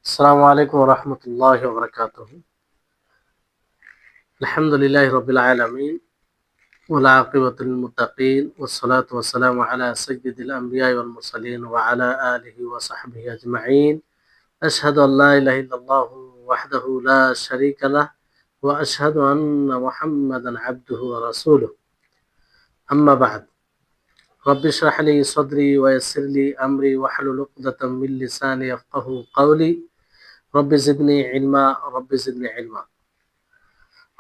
আসসালামু আলাইকুম ওয়া রাহমাতুল্লাহি ওয়া বারাকাতুহু। আলহামদুলিল্লাহি রাব্বিল আলামিন ওয়াল আকিবাতু লিল মুত্তাকিন ওয়াস সালাতু ওয়াস সালামু আলা সাইয়্যিদিল আমবিয়াই ওয়াল মুরসালিন ওয়া আলা আলিহি ওয়া সাহবিহি আজমাইন। আশহাদু আল লা ইলাহা ইল্লাল্লাহু ওয়াহদাহু লা শারীকা লাহ ওয়া আশহাদু আন্না মুহাম্মাদান আবদুহু ওয়া রাসূলুহু। আম্মা বা'দ। রাব্বি ইশরাহ লি সাদরি ওয়া ইয়াসসির লি আমরি ওয়াহলুল উকদাতাম মিন লিসানি ইয়াফকাহু কাওলি। রব্বি জিদনি ইলমা, রব্বি জিদনি ইলমা।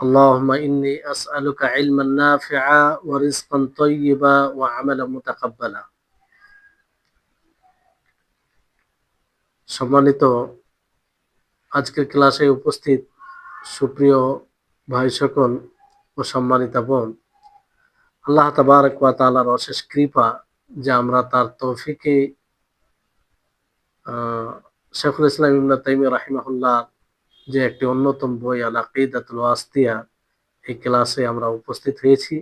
اللهم إني أسألك علما نافعا ورزقا طيبا وعملا متقبلا। সম্মানিত আজকের ক্লাসে উপস্থিত সুপ্রিয় ভাই সকল ও সম্মানিতা বোন, আল্লাহ তাবারক ওয়া তাআলার অশেষ কৃপা যে আমরা তার তৌফিকে শেখুল ইসলাম ইবনে তাইমিয়া রাহিমাহুল্লাহ যে একটি অন্যতম বই আল আকিদাতুল ওয়াসিতিয়া, এই ক্লাসে আমরা উপস্থিত হয়েছি।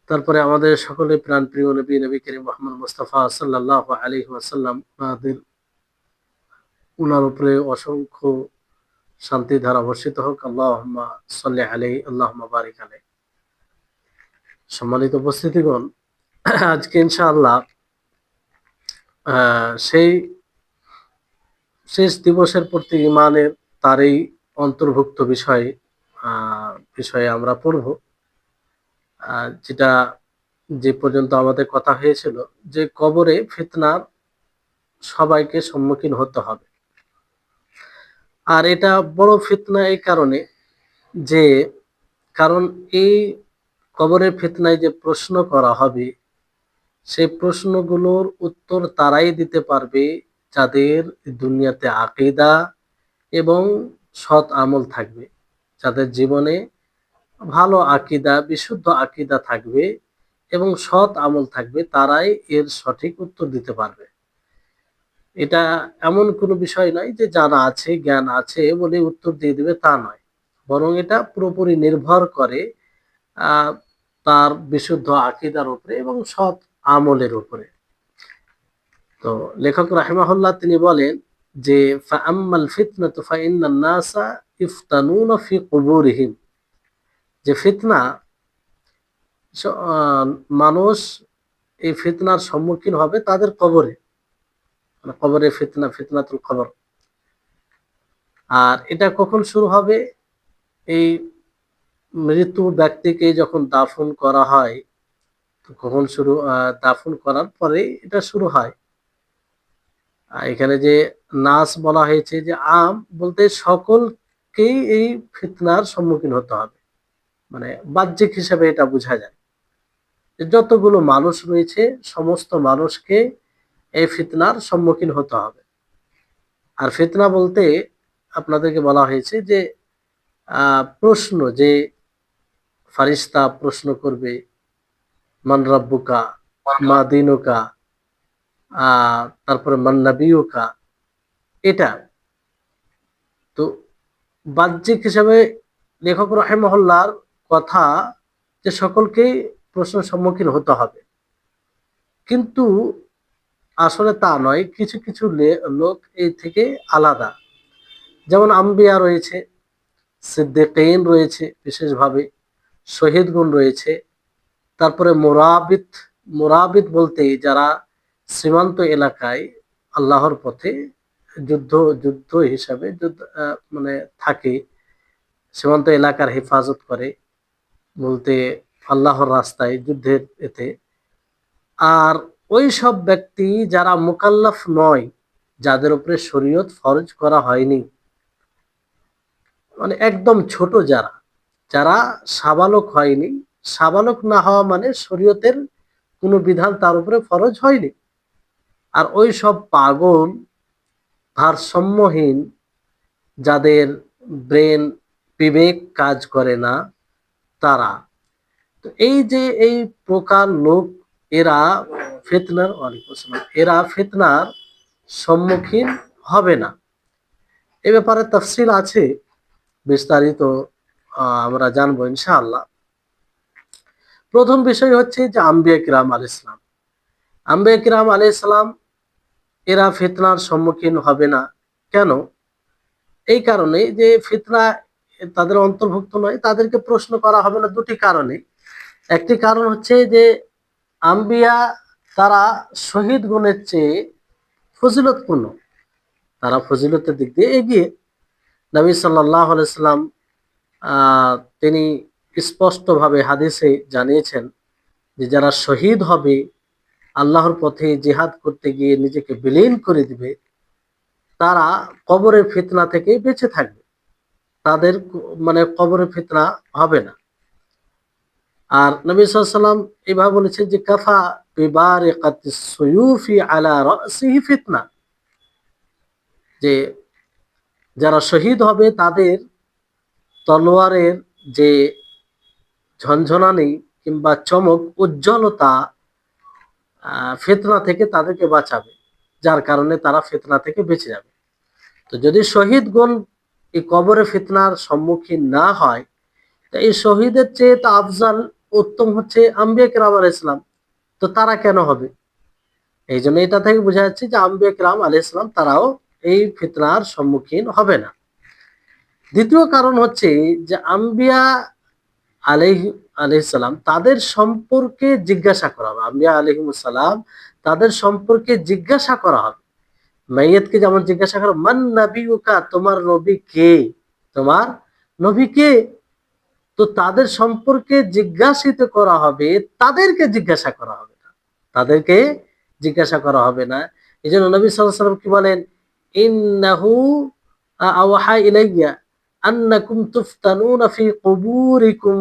তারপরে আমাদের সকলে প্রাণ প্রিয় নবী করিম মুহাম্মদ মুস্তাফা সাল্লাল্লাহু আলাইহি ওয়াসাল্লাম উনার উপরে অসংখ্য শান্তি ধারা বর্ষিত হোক। আল্লাহুম্মা সাল্লি আলাইহি আল্লাহুম্মা বারিক আলাইহি। সম্মানিত উপস্থিতিগণ, আজকে ইনশাআল্লাহ সেই শেষ দিবসের প্রতি ঈমানের তারই অন্তর্ভুক্ত বিষয়ে আমরা পড়ব, যেটা যে পর্যন্ত আমাদের কথা হয়েছিল যে কবরে ফিতনার সবাইকে সম্মুখীন হতে হবে। আর এটা বড় ফিতনা এই কারণে যে কারণ এই কবরের ফিতনায় যে প্রশ্ন করা হবে সেই প্রশ্নগুলোর উত্তর তারাই দিতে পারবে যাদের দুনিয়াতে আকীদা এবং সৎ আমল থাকবে, যাদের জীবনে ভালো আকীদা, বিশুদ্ধ আকীদা থাকবে এবং সৎ আমল থাকবে, তারাই এর সঠিক উত্তর দিতে পারবে। এটা এমন কোনো বিষয় নয় যে জানা আছে, জ্ঞান আছে বলে উত্তর দিয়ে দিবে, তা নয়। বরং এটা পুরোপুরি নির্ভর করে তার বিশুদ্ধ আকীদার উপরে এবং সৎ আমলের উপরে। তো লেখক রাহিমাহুল্লাহ তিনি বলেন যে ফাআম্মাল ফিতনাতু ফাইন্নান নাসা ইফতানুনা ফি কুবুরিহিম, যে ফিতনা মানুষ এই ফিতনার সম্মুখীন হবে তাদের কবরে, মানে কবরে ফিতনা, ফিতনাতুল কবর। আর এটা কখন শুরু হবে? এই মৃত্যু ব্যক্তিকে যখন দাফন করা হয়, কখন শুরু? দাফন করার পরে এটা শুরু হয়। এখানে যে নাস বলা হয়েছে, যে আম বলতে সকলকেই এই ফিতনার সম্মুখীন হতে হবে, মানে বাহ্যিক হিসাবে এটা বোঝা যায় যে যতগুলো মানুষ রয়েছে সমস্ত মানুষকে এই ফিতনার সম্মুখীন হতে হবে। আর ফিতনা বলতে আপনাদেরকে বলা হয়েছে যে প্রশ্ন, যে ফারিস্তা প্রশ্ন করবে মান রাব্বুকা, মা দিনুকা, তারপরে মান নাবিয়ুকা, এটা তো বাহ্যিক হিসাবে লেখক রাহিমাহুল্লাহর কথা যে সকলকেই প্রশ্নের সম্মুখীন হতে হবে, কিন্তু আসলে তা নয়। কিছু কিছু লোক এই থেকে আলাদা, যেমন আম্বিয়া রয়েছে, সিদ্দিকীন রয়েছে, বিশেষভাবে শহীদগণ রয়েছে, তারপরে মোরাবিত বলতে যারা সীমান্ত এলাকায় আল্লাহর পথে যুদ্ধ হিসাবে মানে থাকে, সীমান্ত এলাকার হেফাজত করে, বলতে আল্লাহর রাস্তায় যুদ্ধের এতে। আর ওই সব ব্যক্তি যারা মুকাল্লাফ নয়, যাদের উপরে শরীয়ত ফরজ করা হয়নি, মানে একদম ছোট, যারা যারা সাবালক হয়নি। সাবালক না হওয়া মানে শরীয়তের কোনো বিধান তার উপরে ফরজ হয়নি। আর ওই সব পাগল, ভারসাম্যহীন, যাদের ব্রেন, বিবেক কাজ করে না, তারা তো এই যে এই প্রকার লোক, এরা ফিতনার সম্মুখীন হবে না। এ ব্যাপারে তাফসীল আছে, বিস্তারিত আমরা জানবো ইনশাআল্লাহ। প্রথম বিষয় হচ্ছে যে আম্বিয়া কিরাম আলাইহিস সালাম এরা ফিতনার সম্মুখীন হবে না। কেন? এই কারণে যে ফিতনা তাদের অন্তর্ভুক্ত নয়, তাদেরকে প্রশ্ন করা হবে না দুটি কারণে। একটি কারণ হচ্ছে যে আম্বিয়া তারা শহীদ গুণের চেয়ে ফজিলতপূর্ণ, তারা ফজিলতের দিক দিয়ে এগিয়ে। নবী সাল্লাল্লাহু আলাইহি সাল্লাম তিনি স্পষ্টভাবে হাদিসে জানিয়েছেন যে যারা শহীদ হবে, আল্লাহর পথে জিহাদ করতে গিয়ে নিজেকে বিলীন করে দিবে, তারা কবরের ফিতনা থেকে বেঁচে থাকবে, তাদের মানে কবরের ফিতনা হবে না। আর নবী সাল্লাল্লাহু আলাইহি সাল্লাম এভাবে বলেছেন যে কাফা বিবারিকাতিস সুয়ুফি আলা রাসিহি ফিতনা, যে যারা শহীদ হবে তাদের তলোয়ারের যে ঝনঝনানি কিংবা চমক, উজ্জ্বলতা ফিতনা থেকে তাদেরকে বাঁচাবে, যার কারণে তারা ফিতনা থেকে বেঁচে যাবে। তো যদি শহীদগণ এই কবরে ফিতনার সম্মুখীন না হয়, তো এই শহীদের চেয়ে তো আফজাল উত্তম হচ্ছে আম্বিয়া কিরাম আলাইহিস সালাম, তো তারা কেন হবে? এই জন্য এটা থেকে বোঝা যাচ্ছে যে আম্বিয়া কিরাম আলাইহিস সালাম তারাও এই ফিতনার সম্মুখীন হবে না। দ্বিতীয় কারণ হচ্ছে যে আম্বিয়া আলাইহিস সালাম তাদের সম্পর্কে জিজ্ঞাসা করা হবে, আম্বিয়া আলাইহিমুস সালাম তাদের সম্পর্কে জিজ্ঞাসা করা হবে। মাইয়াতকে যেমন জিজ্ঞাসা করা, মান নাবিয়ুকা, তোমার নবী কে, তোমার নবী কে? তো তাদের সম্পর্কে জিজ্ঞাসিত করা হবে, তাদেরকে জিজ্ঞাসা করা হবে না, তাদেরকে জিজ্ঞাসা করা হবে না। এই জন্য নবী সাল্লাল্লাহু আলাইহি ওয়াসাল্লাম কি বলেন, ইন্নাহু আওহা ইলাইয়া আন্নাকুম তুফতানুনা ফি কুবুরিকুম,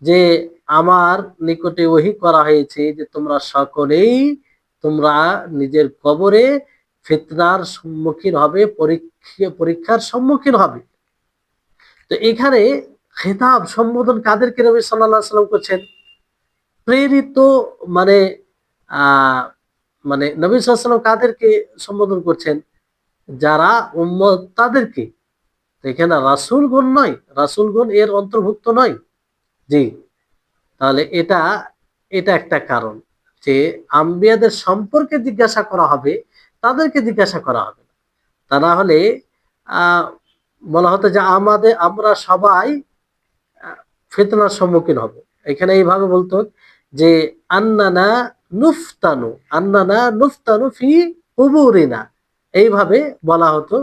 যে আমার নিকটে ওহী করা হয়েছে যে তোমরা সকলেই তোমরা নিজের কবরে ফিতনার সম্মুখীন হবে, পরীক্ষার সম্মুখীন হবে। তো এখানে খেতাব সম্বোধন কাদেরকে নবী সাল্লাল্লাহু আলাইহি সাল্লাম করছেন? প্রেরিত মানে আহ মানে নবী সাল্লাল্লাহু আলাইহি সাল্লাম কাদেরকে সম্বোধন করছেন? যারা উম্মত তাদেরকে। এখানে রাসূলগণ নয়, রাসূলগণ এর অন্তর্ভুক্ত নয়। জি, তাহলে এটা এটা একটা কারণ যে আম্বিয়াদের সম্পর্কে জিজ্ঞাসা করা হবে, তাদেরকে জিজ্ঞাসা করা হবে না। তা না হলে আহ বলা হতো যে আমরা সবাই ফিতনার সম্মুখীন হব। এখানে এইভাবে বলতো যে আন্নানা আন্নানা নুফতানু ফি কুবুরিনা, এইভাবে বলা হতো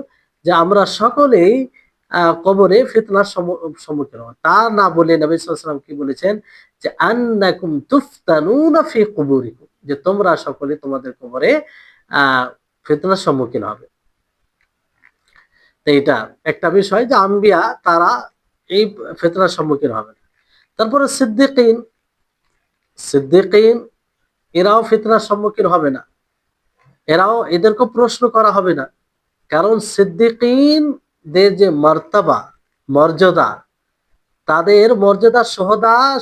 যে আমরা সকলেই কবরে ফিতনার সম্মুখীন হব। তা না বলে নবী সাল্লাল্লাহু আলাইহি ওয়াসাল্লাম কি বলেছেন যে আন্নাকুম তুফতানুনা ফি কুবুরিকুম, যে তোমরা সকলে তোমাদের কবরে ফিতনার সম্মুখীন হবে। তো এটা একটা বিষয় যে আম্বিয়া তারা এই ফিতনার সম্মুখীন হবে না। তারপরে সিদ্দিকিন এরাও ফিতনার সম্মুখীন হবে না, এদেরকে প্রশ্ন করা হবে না। কারণ সিদ্দিকিনদের যে মার্তাবা, মর্যাদা, তাদের মর্যাদা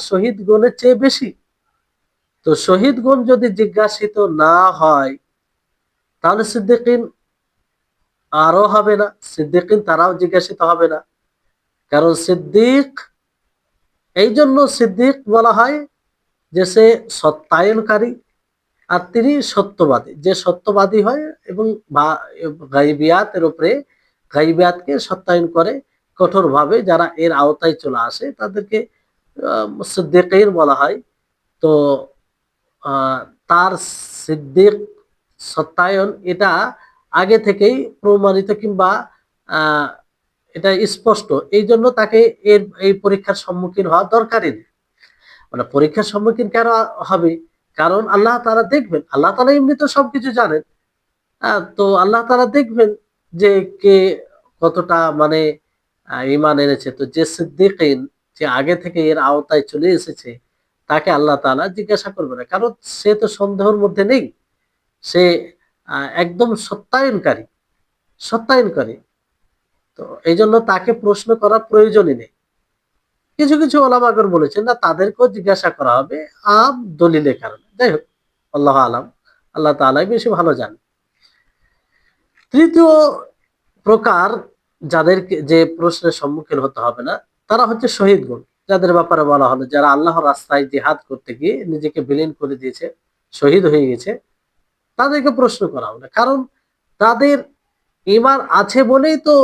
শহীদ গণের চেয়ে বেশি। তো শহীদ গণ যদি জিজ্ঞাসিত না হয়, তাহলে সিদ্দিকিন আরো হবে না, সিদ্দিকিন তারাও জিজ্ঞাসিত হবে না। কারণ এই জন্য সিদ্দিক বলা হয় যে সে সত্যায়নকারী, আর তিনি সত্যবাদী, যে সত্যবাদী হয় এবং গাইবিয়াতের উপরে গাইবিয়াতকে সত্যায়ন করে কঠোরভাবে, যারা এর আওতায় চলে আসে তাদেরকে সিদ্দিকীন বলা হয়। তো তার সিদ্দিক সত্যায়ন এটা আগে থেকেই প্রমাণিত কিংবা এটা স্পষ্ট, এই জন্য তাকে এই পরীক্ষার সম্মুখীন হওয়া দরকারই নেই। মানে পরীক্ষার সম্মুখীন কেন হবে? কারণ আল্লাহ তাআলা দেখবেন, আল্লাহ তাআলা এমনি তো সবকিছু জানেন। তো আল্লাহ তাআলা দেখবেন যে কে কতটা মানে ঈমান এনেছে। তো যে সিদ্দিকিন, যে আগে থেকে এর আওতায় চলে এসেছে, তাকে আল্লাহ তাআলা জিজ্ঞাসা করবে না, কারণ সে তো সন্দেহের মধ্যে নেই, সে একদম সত্যায়নকারী। তো এই জন্য তাকে প্রশ্ন করার প্রয়োজনই নেই। কিছু কিছু ওলামাগণ বলেছেন না, তাদেরকেও জিজ্ঞাসা করা হবে দলিলের কারণে। যাই হোক, আল্লাহ আলাম, আল্লাহ তাআলাই বেশি ভালো জানেন। তৃতীয় প্রকার যাদেরকে যে প্রশ্নের সম্মুখীন হতে হবে না, তারা হচ্ছে শহীদগণ, যাদের ব্যাপারে বলা হলো যারা আল্লাহর রাস্তায় জিহাদ করতে গিয়ে নিজেকে বিলীন করে দিয়েছে, শহীদ হয়ে গেছে, তাদেরকে প্রশ্ন করা হবে না, কারণ তাদের ঈমান আছে বলেই তো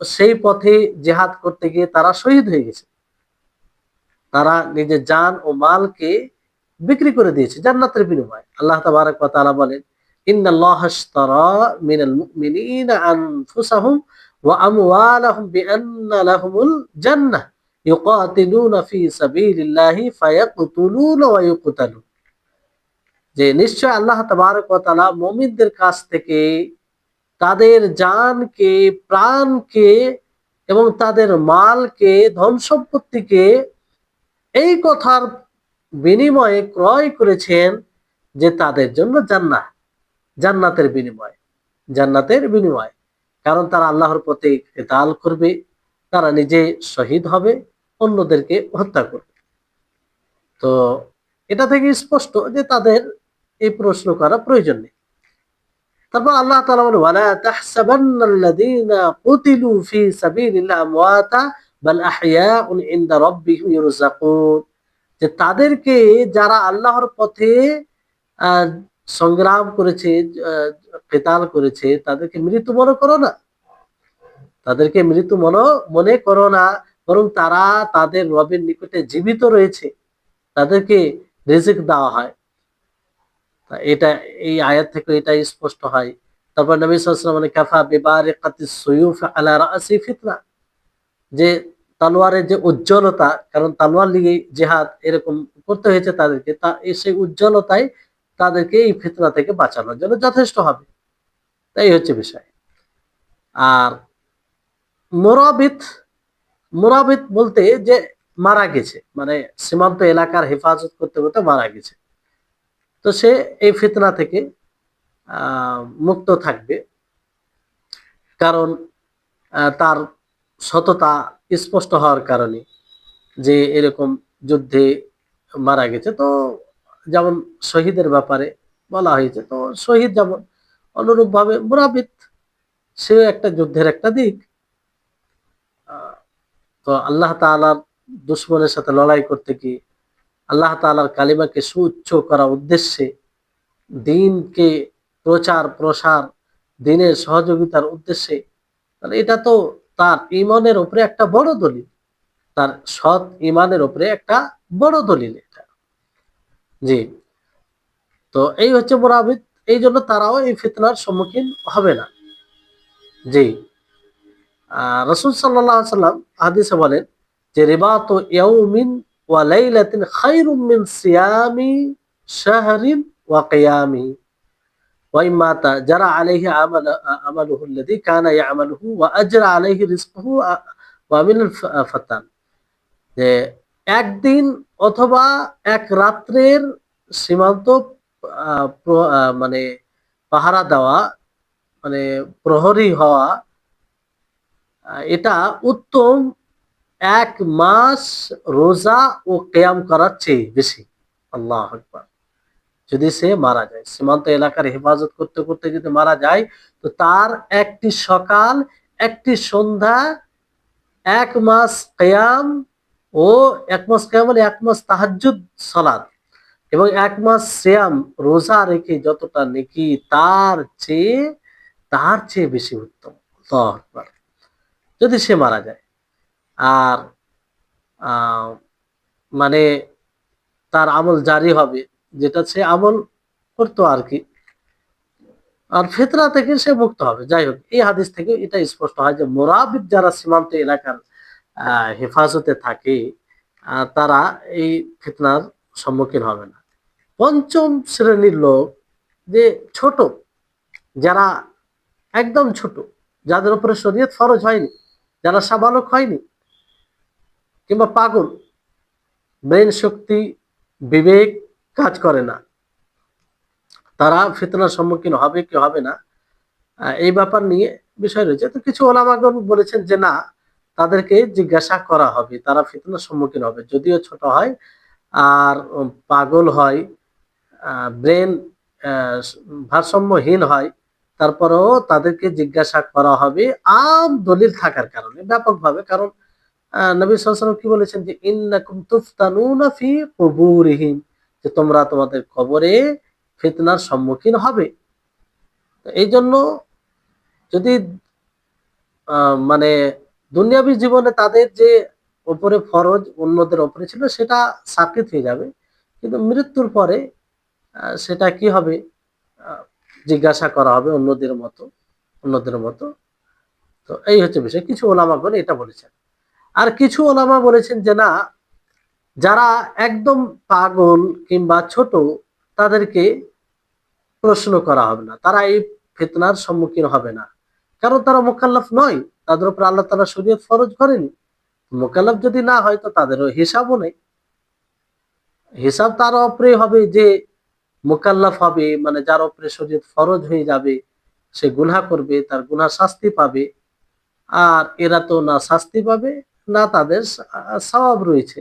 সেই পথে জিহাদ করতে গিয়ে তারা শহীদ হয়ে গেছে। তারা নিজের জান ও মালকে বিক্রি করে দিয়েছে জান্নাতের বিনিময়ে। আল্লাহ তাবারক ওয়া তাআলা বলেন, ইন্নাল্লাহা আশতারা মিনাল মুমিনিনা আনফুসাহুম ওয়া আমওয়ালাহুম বিআন্না লাহুমুল জান্নাহ ইউকাতিলুনা ফি সাবিলিল্লাহি ফায়াকতুলুনা ওয়া ইউকতালুন। যে নিশ্চয় আল্লাহ তাবারক ওয়া তাআলা মুমিনদের কাছ থেকে তাদের জানকে, প্রাণকে এবং তাদের মালকে, ধন সম্পত্তিকে এই কথার বিনিময়ে ক্রয় করেছেন যে তাদের জন্য জান্নাতের বিনিময়, জান্নাতের বিনিময়। কারণ তারা আল্লাহর পথে কিতাল করবে, তারা নিজে শহীদ হবে, অন্যদেরকে হত্যা করবে। তো এটা থেকে স্পষ্ট যে তাদের এই প্রশ্ন করা প্রয়োজন নেই। তারপর আল্লাহ তাআলা বলেন, ওয়ালা তাহসাবান্নাল্লাযীনা কুতিলু ফি সাবিলিল্লাহি আমওয়াতা বাল আহইয়াউন ইনদা রাব্বিহিম ইউরযাকুন। যে তাদেরকে যারা আল্লাহর পথে আহ, সংগ্রাম করেছে, কিতাল করেছে, তাদেরকে মৃত মনে করো না, তাদেরকে মৃত মনে করো না, বরং তারা তাদের রবের নিকটে জীবিত রয়েছে, তাদেরকে রিজিক দেওয়া হয়। এটা এই আয়াত থেকে এটা স্পষ্ট হয়। তারপর নবী সাল্লাল্লাহু আলাইহি ওয়াসাল্লাম বলেন, কাফা বিবারিকাতিস সুয়ুফ আলা রাসি ফিতনা। যে তালোয়ারের যে উজ্জ্বলতা, কারণ তালোয়ার নিয়ে জিহাদ এরকম করতে হয়েছে তাদেরকে, সেই উজ্জ্বলতায় তাদেরকে এই ফিতনা থেকে বাঁচানোর জন্য যথেষ্ট হবে। তাই হচ্ছে বিষয়। আর মুরাবিত, মুরাবিত বলতে যে মারা গেছে, মানে সীমান্ত এলাকার হেফাজত করতে করতে মারা গেছে, তো সে এই ফিতনা থেকে মুক্ত থাকবে, কারণ তার সততা স্পষ্ট হওয়ার কারণে, যে এরকম যুদ্ধে মারা গেছে। তো যেমন শহীদের ব্যাপারে বলা হয়েছে, তো শহীদ যেমন, অনুরূপ ভাবে মুরাবিত সে একটা যুদ্ধের একটা দিক। তো আল্লাহ তাআলার দুশমনের সাথে লড়াই করতে গিয়ে, আল্লাহ তাআলার কালিমাকে সুউচ্চ করার উদ্দেশ্যে, দিনকে প্রচার প্রসার, দিনের সহযোগিতার উদ্দেশ্যে, তাহলে এটা তো তার ঈমানের উপরে একটা বড় দলিল, তার সৎ ঈমানের উপরে একটা বড় দলিল এটা। জি, তো এই হচ্ছে মুরাবিত। এই জন্য তারাও এই ফিতনার সম্মুখীন হবে না। জি, রাসূল সাল্লাল্লাহু আলাইহি সাল্লাম হাদিসে বলেন যে রিবাতু ইয়াউমিন ওয়া লাইলাতিন খায়রুম মিন সিয়ামি শাহরিন ওয়া কিয়ামি ওয়া ইম্মাতা যারা আলাইহি আমালুহু আল্লাযী কানা ইয়ামালুহু ওয়া আজরা আলাইহি রিজকুহু ওয়া মিন ফাতান। যে একদিন অথবা এক রাত্রের সীমান্ত মানে পাহারা দেওয়া, মানে প্রহরী হওয়া, এটা উত্তম এক মাস রোজা ও কেয়াম করার চেয়ে বেশি। আল্লাহু আকবার। যদি সে মারা যায়, সীমান্ত এলাকার হেফাজত করতে করতে যদি মারা যায়, তো তার একটি সকাল, একটি সন্ধ্যা, এক মাস কেয়াম ও এক মাস কেয়াম মানে এক মাস তাহাজ্জুদ সালাত এবং এক মাস সিয়াম রোজা রেখে যতটা নেকি, তার চেয়ে বেশি উত্তম। আল্লাহু আকবার। যদি সে মারা যায়, আর মানে তার আমল জারি হবে, যেটা সে আমল করতো আর কি, আর ফিতরা থেকে সে মুক্ত হবে। যাই হোক, এই হাদিস থেকে এটা স্পষ্ট হয় যে মুরাবিদ যারা সীমান্ত এলাকার হেফাজতে থাকে, তারা এই ফিতনার সম্মুখীন হবে না। পঞ্চম শ্রেণীর লোক, যে ছোট, যারা একদম ছোট, যাদের উপরে শরীয়ত ফরজ হয়নি, যারা সাবালক হয়নি কিংবা পাগল, ব্রেন শক্তি, বিবেক কাজ করে না, তারা ফিতনার সম্মুখীন হবে কি হবে না, এই ব্যাপার নিয়ে বিষয় রয়েছে। তো কিছু ওলামাগণ বলেছেন যে না, তাদেরকে জিজ্ঞাসা করা হবে, তারা ফিতনার সম্মুখীন হবে, যদিও ছোট হয় আর পাগল হয়, ব্রেন ভারসাম্যহীন হয়, তারপরেও তাদেরকে জিজ্ঞাসা করা হবে আম দলিল থাকার কারণে, ব্যাপকভাবে। কারণ নবী সাল্লাল্লাহু আলাইহি ওয়াসাল্লাম কি বলেছেন যে ইন্নাকুম তুফতানুনা ফি কুবুরিহিম, যে তোমরা তোমাদের কবরে ফিতনার সম্মুখীন হবে। এই জন্য যদি মানে দুনিয়াবী জীবনে তাদের যে উপরে ফরজ অন্যদের উপরে ছিল সেটা সাকিত হয়ে যাবে, কিন্তু মৃত্যুর পরে সেটা কি হবে, আহ, জিজ্ঞাসা করা হবে অন্যদের মতো। তো এই হচ্ছে বিষয়, কিছু ওলামাগণ এটা বলেছেন। আর কিছু ওলামা বলেছেন যে না, যারা একদম পাগল কিংবা ছোট তাদেরকে প্রশ্ন করা হবে না, তারা এই ফিতনার সম্মুখীন হবে না, কারণ তারা মুকাল্লাফ নয়, তাদের উপর আল্লাহ তাআলা শরীয়ত ফরজ করেনি। মুকাল্লাফ যদি না হয় তো তাদেরও হিসাবও নেই, হিসাব তার উপরে হবে যে মুকাল্লাফ হবে, মানে যার উপরে শরীয়ত ফরজ হয়ে যাবে, সে গুনাহ করবে, তার গুনাহ শাস্তি পাবে। আর এরা তো না শাস্তি পাবে, না তাদের সওয়াব রয়েছে।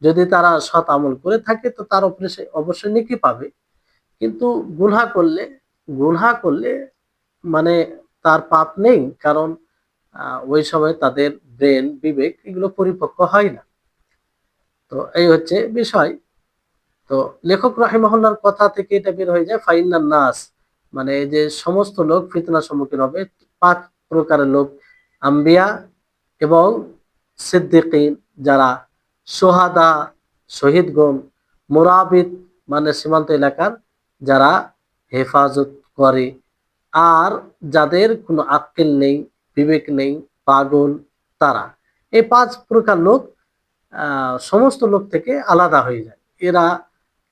যদি তারা সৎ আমল করে থাকে তো তার উপরে সে অবশ্যই নেকি পাবে, কিন্তু গুনাহ করলে গুনাহ করলে মানে তার পাপ নেই, কারণ ওই সময় তাদের ব্রেন বিবেক এগুলো পরিপক্ক হয় না। তো এই হচ্ছে বিষয়। তো লেখক রাহিমাহুল্লাহর কথা থেকে এটা বের হয়ে যায় ফাইনান নাস, মানে এই যে সমস্ত লোক ফিতনার সম্মুখীন হবে, পাঁচ প্রকারের লোক: আম্বিয়া এবং সিদ্দিকিন যারা সোহাদা শহীদগণ, মুরাবিত মানে সীমান্ত এলাকার যারা হেফাজত করে, আর যাদের কোনো আক্কেল নেই, বিবেক নেই, পাগল, তারা। এই পাঁচ প্রকার লোক সমস্ত লোক থেকে আলাদা হয়ে যায়। এরা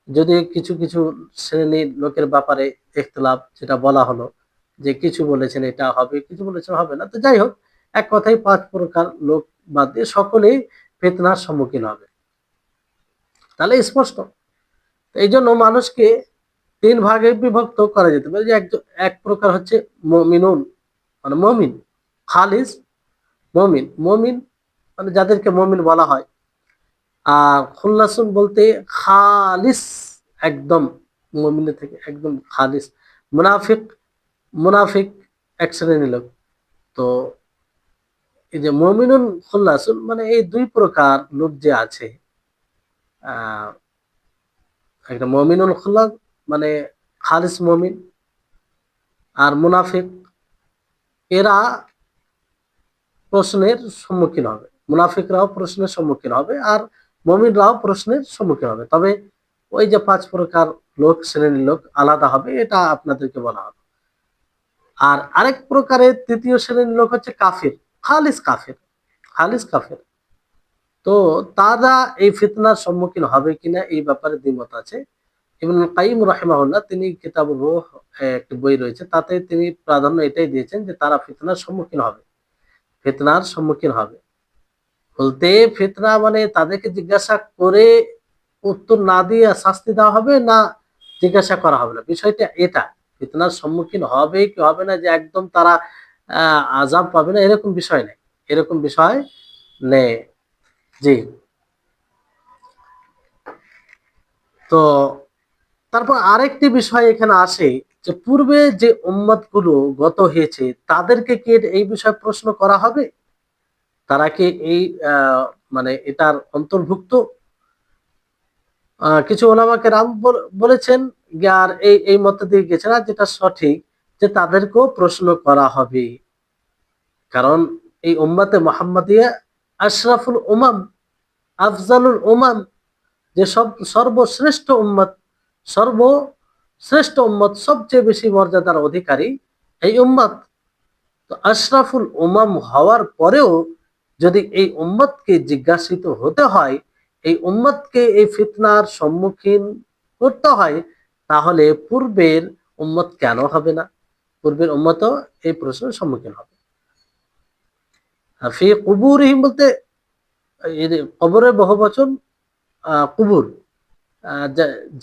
যদি কিছু কিছু শ্রেণীর লোকের ব্যাপারে ইখতিলাফ যেটা বলা হলো, যে কিছু বলেছেন এটা হবে, কিছু বলেছেন হবে না, তো যাই হোক, এক কথায় পাঁচ প্রকার লোক বাদ দিয়ে সকলেই ফিতনার সম্মুখীন হবে। তাহলে স্পষ্ট। এই জন্য মানুষকে তিন ভাগে বিভক্ত করা যেতে পারে, যে এক প্রকার হচ্ছে মুমিনুন মানে মমিন, খালিস মমিন, মমিন মানে যাদেরকে মমিন বলা হয়। আর খুল্লাসুন বলতে খালিস, একদম মুমিনের থেকে একদম খালিস। মুনাফিক, মুনাফিক এক শ্রেণীর লোক। তো এই যে মুমিনুন খুল্লাসুন মানে এই দুই প্রকার লোক যে আছে, আহ একটা মুমিনুল খুল্লাস মানে খালিস মুমিন, আর মুনাফিক, এরা প্রশ্নের সম্মুখীন হবে। মুনাফিকরাও প্রশ্নের সম্মুখীন হবে, আর মুমিনরাও প্রশ্নের সম্মুখীন হবে। তবে ওই যে পাঁচ প্রকার লোক, শ্রেণীর লোক আলাদা হবে, এটা আপনাদেরকে বলা হবে। আর আরেক প্রকারের তৃতীয় শ্রেণীর লোক হচ্ছে কাফির, খালিস কাফির, খালিস কাফির। তো তারা এই ফিতনার সম্মুখীন হবে কিনা এই ব্যাপারে দ্বিমত আছে। ইবনুল কাইয়িম রাহিমাহুল্লাহ তিনি কিতাবুর রূহ একটি বই রয়েছে, তাতে তিনি প্রাধান্য এটাই দিয়েছেন যে তারা ফিতনার সম্মুখীন হবে, ফিতনার সম্মুখীন হবে। বলতে ফিতনা মানে তাদেরকে জিজ্ঞাসা করে উত্তর না দিয়ে শাস্তি দেওয়া হবে, না জিজ্ঞাসা করা হবে না, বিষয়টা এটা। ফিতনার সম্মুখীন হবে কি হবে না যে একদম তারা আযাব পাবে না, এরকম বিষয় নেই, এরকম বিষয় নেই। জি। তো তারপর আরেকটি বিষয় এখানে আসে, যে পূর্বে যে উম্মত গুলো গত হয়েছে তাদেরকে কি এই বিষয়ে প্রশ্ন করা হবে? তারা কি এই আহ, মানে এটার অন্তর্ভুক্ত? কিছু ওলামা কেরাম বলেছেন, আর এই এই মত দিয়ে গেছে না, যেটা সঠিক, যে তাদেরকেও প্রশ্ন করা হবে। কারণ এই উম্মতে মুহাম্মাদিয়া আশরাফুল উমাম, আফজালুল উমাম, যে সর্বশ্রেষ্ঠ উম্মত, সর্বশ্রেষ্ঠ উম্মত, সবচেয়ে বেশি মর্যাদার অধিকারী এই উম্মত। তো আশরাফুল উমাম হওয়ার পরেও যদি এই উম্মতকে জিজ্ঞাসিত হতে হয়, এই উম্মতকে এই ফিতনার সম্মুখীন করতে হয়, তাহলে পূর্বের উম্মত কেন হবে না? পূর্বের উম্মতও এই প্রশ্নের সম্মুখীন হবে। আর ফি কুবুরিহিম বলতে এই যে কবরের বহুবচন, কুবুর,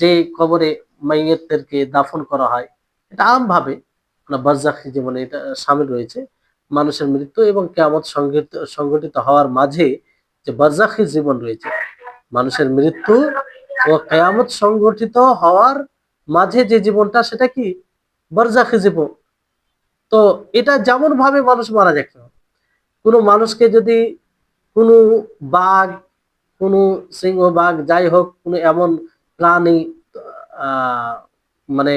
যে কবরে মাইয়িতদেরকে দাফন করা হয়, এটা আমভাবে বারজাখী জীবনে এটা শামিল রয়েছে। মানুষের মৃত্যু এবং কিয়ামত সংঘটিত হওয়ার মাঝে যে বারজাখী জীবন রয়েছে, মানুষের মৃত্যু ও কিয়ামত সংঘটিত হওয়ার মাঝে যে জীবনটা, সেটা কি বারজাখী জীবন। তো এটা যেমন ভাবে মানুষ মারা যায়, কোনো মানুষকে যদি কোনো বাঘ, কোনো সিংহ, বাঘ যাই হোক, কোনো এমন প্রাণী আহ মানে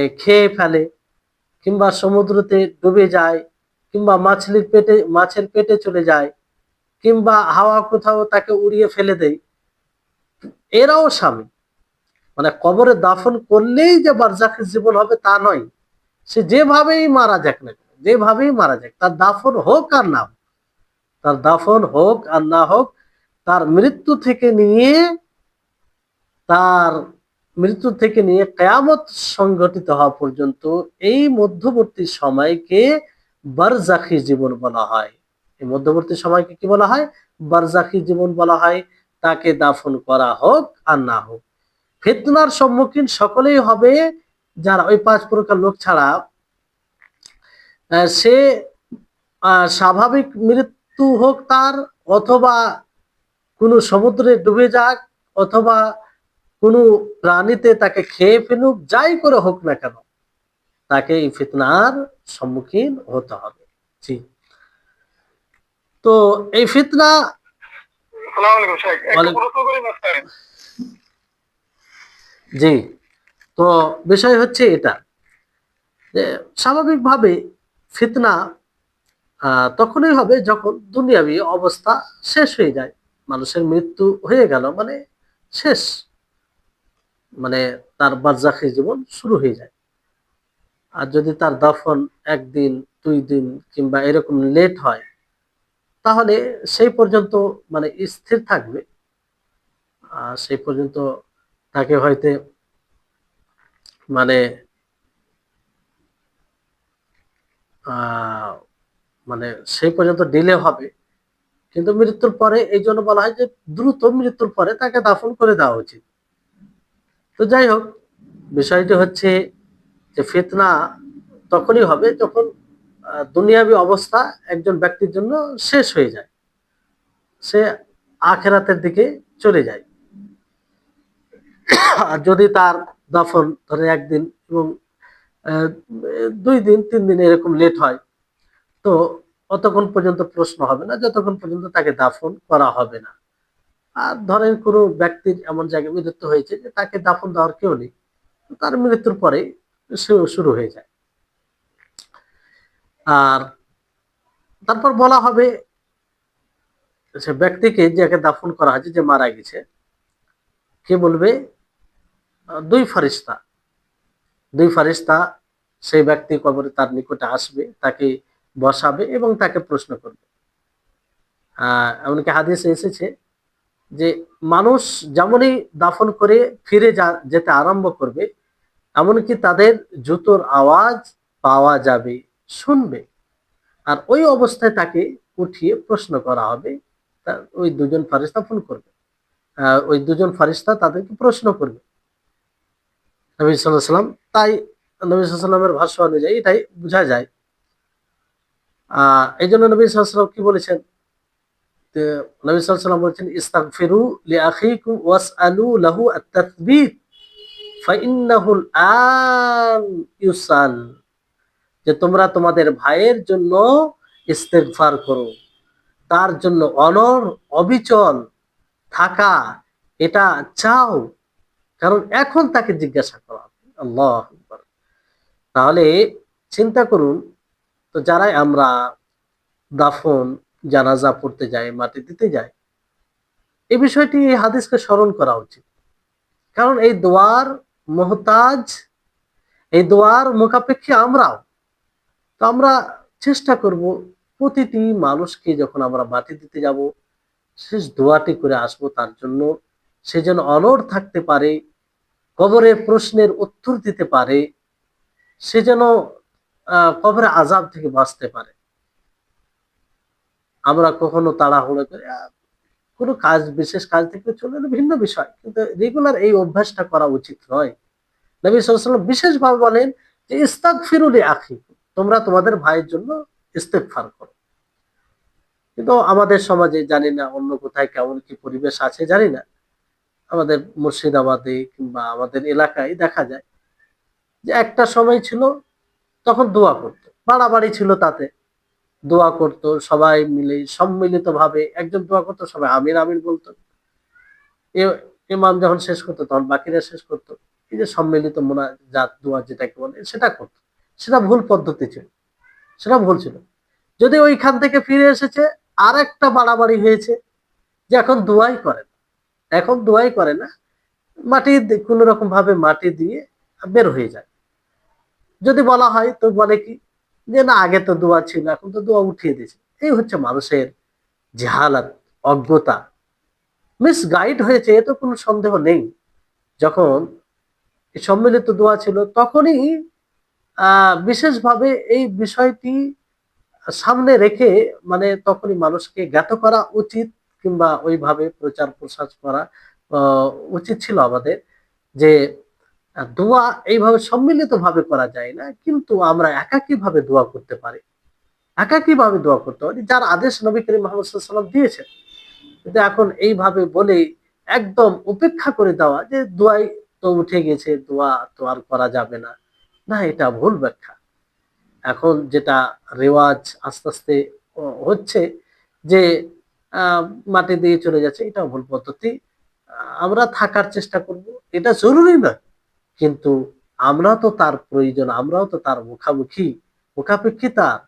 কিংবা সমুদ্রতে ডুবে যায়, কিংবা মাছের পেটে চলে যায়, কিংবা হাওয়া কোথাও তাকে উড়িয়ে ফেলে দেয়, এরাও স্বামী। মানে কবরে দাফন করলেই যে বারজাখের জীবন হবে তা নয়। সে যেভাবেই মারা যাক না কেন, যেভাবেই মারা যাক, তার দাফন হোক আর না হোক, তার দাফন হোক আর না হোক, তার মৃত্যু থেকে নিয়ে তার মৃত্যু থেকে নিয়ে কিয়ামত সংঘটিত হওয়া পর্যন্ত এই মধ্যবর্তী সময়কে বারজাখী জীবন বলা হয়। এই মধ্যবর্তী সময়কে কি বলা হয়? বারজাখী জীবন বলা হয়। তাকে দাফন করা হোক আর না হোক, ফিতনার সম্মুখীন সকলেই হবে। যারা ওই 5 প্রকার লোক ছাড়া সে স্বাভাবিক মৃত্যু হোক তার, অথবা কোনো সমুদ্রে ডুবে যাক, অথবা কোনো প্রাণীতে তাকে খেয়ে ফেলুক, যাই করে হোক না কেন, তাকে এই ফিতনার সম্মুখীন হতে হবে। জি, তো এই ফিতনা, জি, তো বিষয় হচ্ছে এটা যে স্বাভাবিকভাবে ফিতনা তখনই হবে যখন দুনিয়াবী অবস্থা শেষ হয়ে যায়, মানুষের মৃত্যু হয়ে গেল মানে শেষ, মানে তার বারজাখী জীবন শুরু হয়ে যায়। আর যদি তার দাফন 1 দিন 2 দিন কিংবা এরকম লেট হয়, তাহলে সেই পর্যন্ত মানে স্থির থাকবে। সেই পর্যন্ত তাকে হয়তো মানে আহ মানে সেই পর্যন্ত ডিলে হবে। কিন্তু মৃত্যুর পরে এই জন্য বলা হয় যে দ্রুত মৃত্যুর পরে তাকে দাফন করে দেওয়া উচিত। তো যাই হোক, বিষয়টি হচ্ছে যে ফিতনা তখনই হবে যখন দুনিয়াবী অবস্থা একজন ব্যক্তির জন্য শেষ হয়ে যায়, সে আখেরাতের দিকে চলে যায়। আর যদি তার দাফন ধরে 1 দিন এবং 2 দিন 3 দিন এরকম লেট হয়, তো অতক্ষণ পর্যন্ত প্রশ্ন হবে না যতক্ষণ পর্যন্ত তাকে দাফন করা হবে না। আর ধরেন কোনো ব্যক্তির এমন জায়গায় মৃত্যু হয়েছে যে তাকে দাফন দেওয়ার কেউ নেই, তার মৃত্যুর পরে শুরু হয়ে যায়। আর তারপর বলা হবে সে ব্যক্তিকে যাকে দাফন করা হয়েছে, যে মারা গেছে, কে বলবে? 2 ফারিস্তা, 2 ফারিস্তা সেই ব্যক্তি কবরে তার নিকটে আসবে, তাকে বসাবে এবং তাকে প্রশ্ন করবে। এমনকি হাদিসে এসেছে যে মানুষ যেমনই দাফন করে ফিরে যেতে আরম্ভ করবে, এমনকি তাদের জুতোর আওয়াজ পাওয়া যাবে, শুনবে। আর ওই অবস্থায় তাকে উঠিয়ে প্রশ্ন করা হবে। ওই 2 জন ফারিস্তা ফোন করবে, ওই 2 জন ফারিস্তা তাদেরকে প্রশ্ন করবে। নবী সাল্লাল্লাহু আলাইহি ওয়াসাল্লাম, তাই নবী সাল্লাল্লাহু আলাইহি ওয়াসাল্লামের ভাষ্য অনুযায়ী এটাই বোঝা যায়। এই জন্য নবী সাল্লাল্লাহু আলাইহি ওয়াসাল্লাম কি বলেছেন? নবী সাল্লাল্লাহু আলাইহি ওয়াসাল্লাম বলেছেন, ইস্তাগফিরু লিআখিকুম ওয়াসআলু লাহু আত-তাসবীত ফাইন্নাহুল আন ইউসাল, যে তোমরা তোমাদের ভাইয়ের জন্য ইস্তেগফার করো, তার জন্য অবিচল থাকা এটা চাও, কারণ এখন তাকে জিজ্ঞাসা করা হবে। আল্লাহু আকবার। তাহলে চিন্তা করুন, তো যারাই আমরা দাফন জানাজা পড়তে যাই, মাটি দিতে যাই, এই বিষয়টি এই হাদিসকে স্মরণ করা উচিত। কারণ এই দোয়ার মুহতাজ, এই দোয়ার মুখাপেক্ষী আমরাও। তো আমরা চেষ্টা করব প্রতিটি মানুষকে যখন আমরা মাটি দিতে যাব, শেষ দোয়াটি করে আসবো তার জন্য, সে যেন অনড় থাকতে পারে, কবরের প্রশ্নের উত্তর দিতে পারে, সে যেন কবরের আযাব থেকে বাঁচতে পারে। আমরা কখনো তাড়াহুড়ো করে কোনো কাজ, বিশেষ কাজ থেকে চলে এলে ভিন্ন বিষয়, কিন্তু রেগুলার এই অভ্যাসটা করা উচিত নয়। নবী সাল্লাল্লাহু আলাইহি ওয়াসাল্লাম বিশেষভাবে বলেন যে ইস্তাগফিরু লিআখিকুম, তোমরা তোমাদের ভাইয়ের জন্য ইস্তেগফার করো। কিন্তু আমাদের সমাজে জানি না অন্য কোথায় কেমন কি পরিবেশ আছে জানি না, আমাদের মুর্শিদাবাদে কিংবা আমাদের এলাকায় দেখা যায় যে একটা সময় ছিল তখন দোয়া করতো, বাড়াবাড়ি ছিল তাতে, দোয়া করতো সবাই মিলে সম্মিলিত ভাবে, একজন দোয়া করতো সবাই আমিন আমিন বলতো, ইমাম যখন শেষ করতো তখন বাকিরা শেষ করতো। এই যে সম্মিলিত মোনাজাত দোয়া যেটাকে বলে সেটা করতো। সেটা ভুল পদ্ধতি ছিল, সেটা ভুল ছিল। যদি ওইখান থেকে ফিরে এসেছে, আর একটা বাড়াবাড়ি হয়েছে যে এখন দোয়াই করে না, এখন দোয়াই করে না, মাটি কোন রকম ভাবে মাটি দিয়ে বের হয়ে যায়। যদি বলা হয় তো বলে কি যে না আগে তো দোয়া ছিল, এখন তো দোয়া উঠিয়ে দিয়েছে। এই হচ্ছে মানুষের জাহালাত, অজ্ঞতা, মিসগাইড হয়েছে, এ তো কোনো সন্দেহ নেই। যখন এই সম্মিলিত দোয়া ছিল তখনই বিশেষভাবে এই বিষয়টি সামনে রেখে, মানে তখনই মানুষকে জ্ঞাত করা উচিত, কিংবা ওইভাবে প্রচার প্রসার করা উচিত ছিল আমাদের, যে দোয়া এইভাবে সম্মিলিত ভাবে করা যায় না, কিন্তু আমরা একাকী ভাবে দোয়া করতে পারি, একাকী ভাবে দোয়া করতে পারি, যার আদেশ নবী করিম মুহাম্মদ সাল্লাল্লাহু আলাইহি ওয়াসাল্লাম দিয়েছেন। কিন্তু এখন এইভাবে বলে একদম উপেক্ষা করে দেওয়া যে দোয়াই তো উঠে গেছে, দোয়া তো আর করা যাবে না, না, এটা ভুল ব্যাখ্যা। এখন যেটা রেওয়াজ আস্তে আস্তে হচ্ছে যে আহ, মাটি দিয়ে চলে যাচ্ছে, এটা ভুল পদ্ধতি। আমরা থাকার চেষ্টা করব, এটা জরুরি না, কিন্তু আমরা তো তার প্রয়োজন, আমরাও তো তার মুখামুখি, মুখাপেক্ষী তার।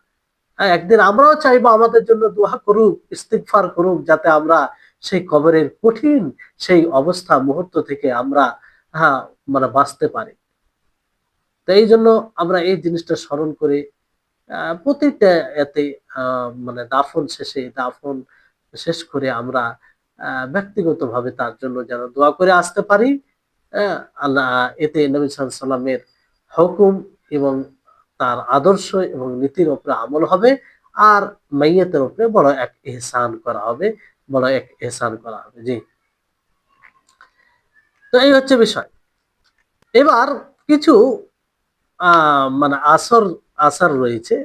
একদিন আমরাও চাইবো আমাদের জন্য দোয়া করুক, ইস্তিগফার করুক, যাতে আমরা সেই কবরের কঠিন সেই অবস্থা মুহূর্ত থেকে আমরা হ্যাঁ মানে বাঁচতে পারি। তো এই জন্য আমরা এই জিনিসটা স্মরণ করে প্রতিটা এতে মানে দাফন শেষে, দাফন শেষ করে আমরা ব্যক্তিগতভাবে তার জন্য যেন দোয়া করে আসতে পারি। আল্লাহ, এতে নবী সাল্লাল্লাহু আলাইহি সাল্লামের হুকুম এবং তার আদর্শ এবং নীতির উপরে আমল হবে, আর মাইয়াতের উপরে বড় এক ইহসান করা হবে, বড় এক ইহসান করা হবে। জি, তো এই হচ্ছে বিষয়। এবার কিছু মানে আসর আসার রয়েছে,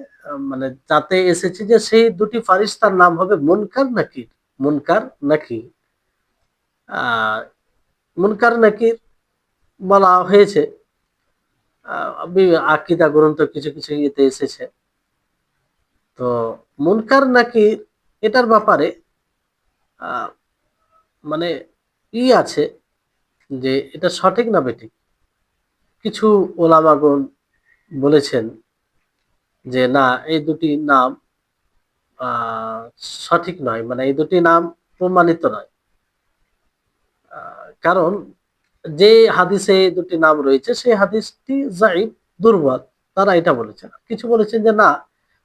মানে তাতে এসেছে যে সেই দুটি ফারিস্তার নাম হবে মুনকার নাকির। মুনকার নাকির, আহ মুনকার নাকির বলা হয়েছে আকীদা গ্রন্থ কিছু কিছু ইয়েতে এসেছে। তো মুনকার নাকির এটার ব্যাপারে আহ, মানে আছে যে এটা সঠিক না বেঠিক। কিছু ওলামাগণ বলেছেন যে না, এই দুটি নাম আহ সঠিক নয়, মানে এই দুটি নাম প্রমাণিত নয়। কারণ যে হাদিসে এই দুটি নাম রয়েছে সেই হাদিসটি যায়ীফ, দুর্বল, তারা এটা বলেছেন। কিছু বলেছেন যে না,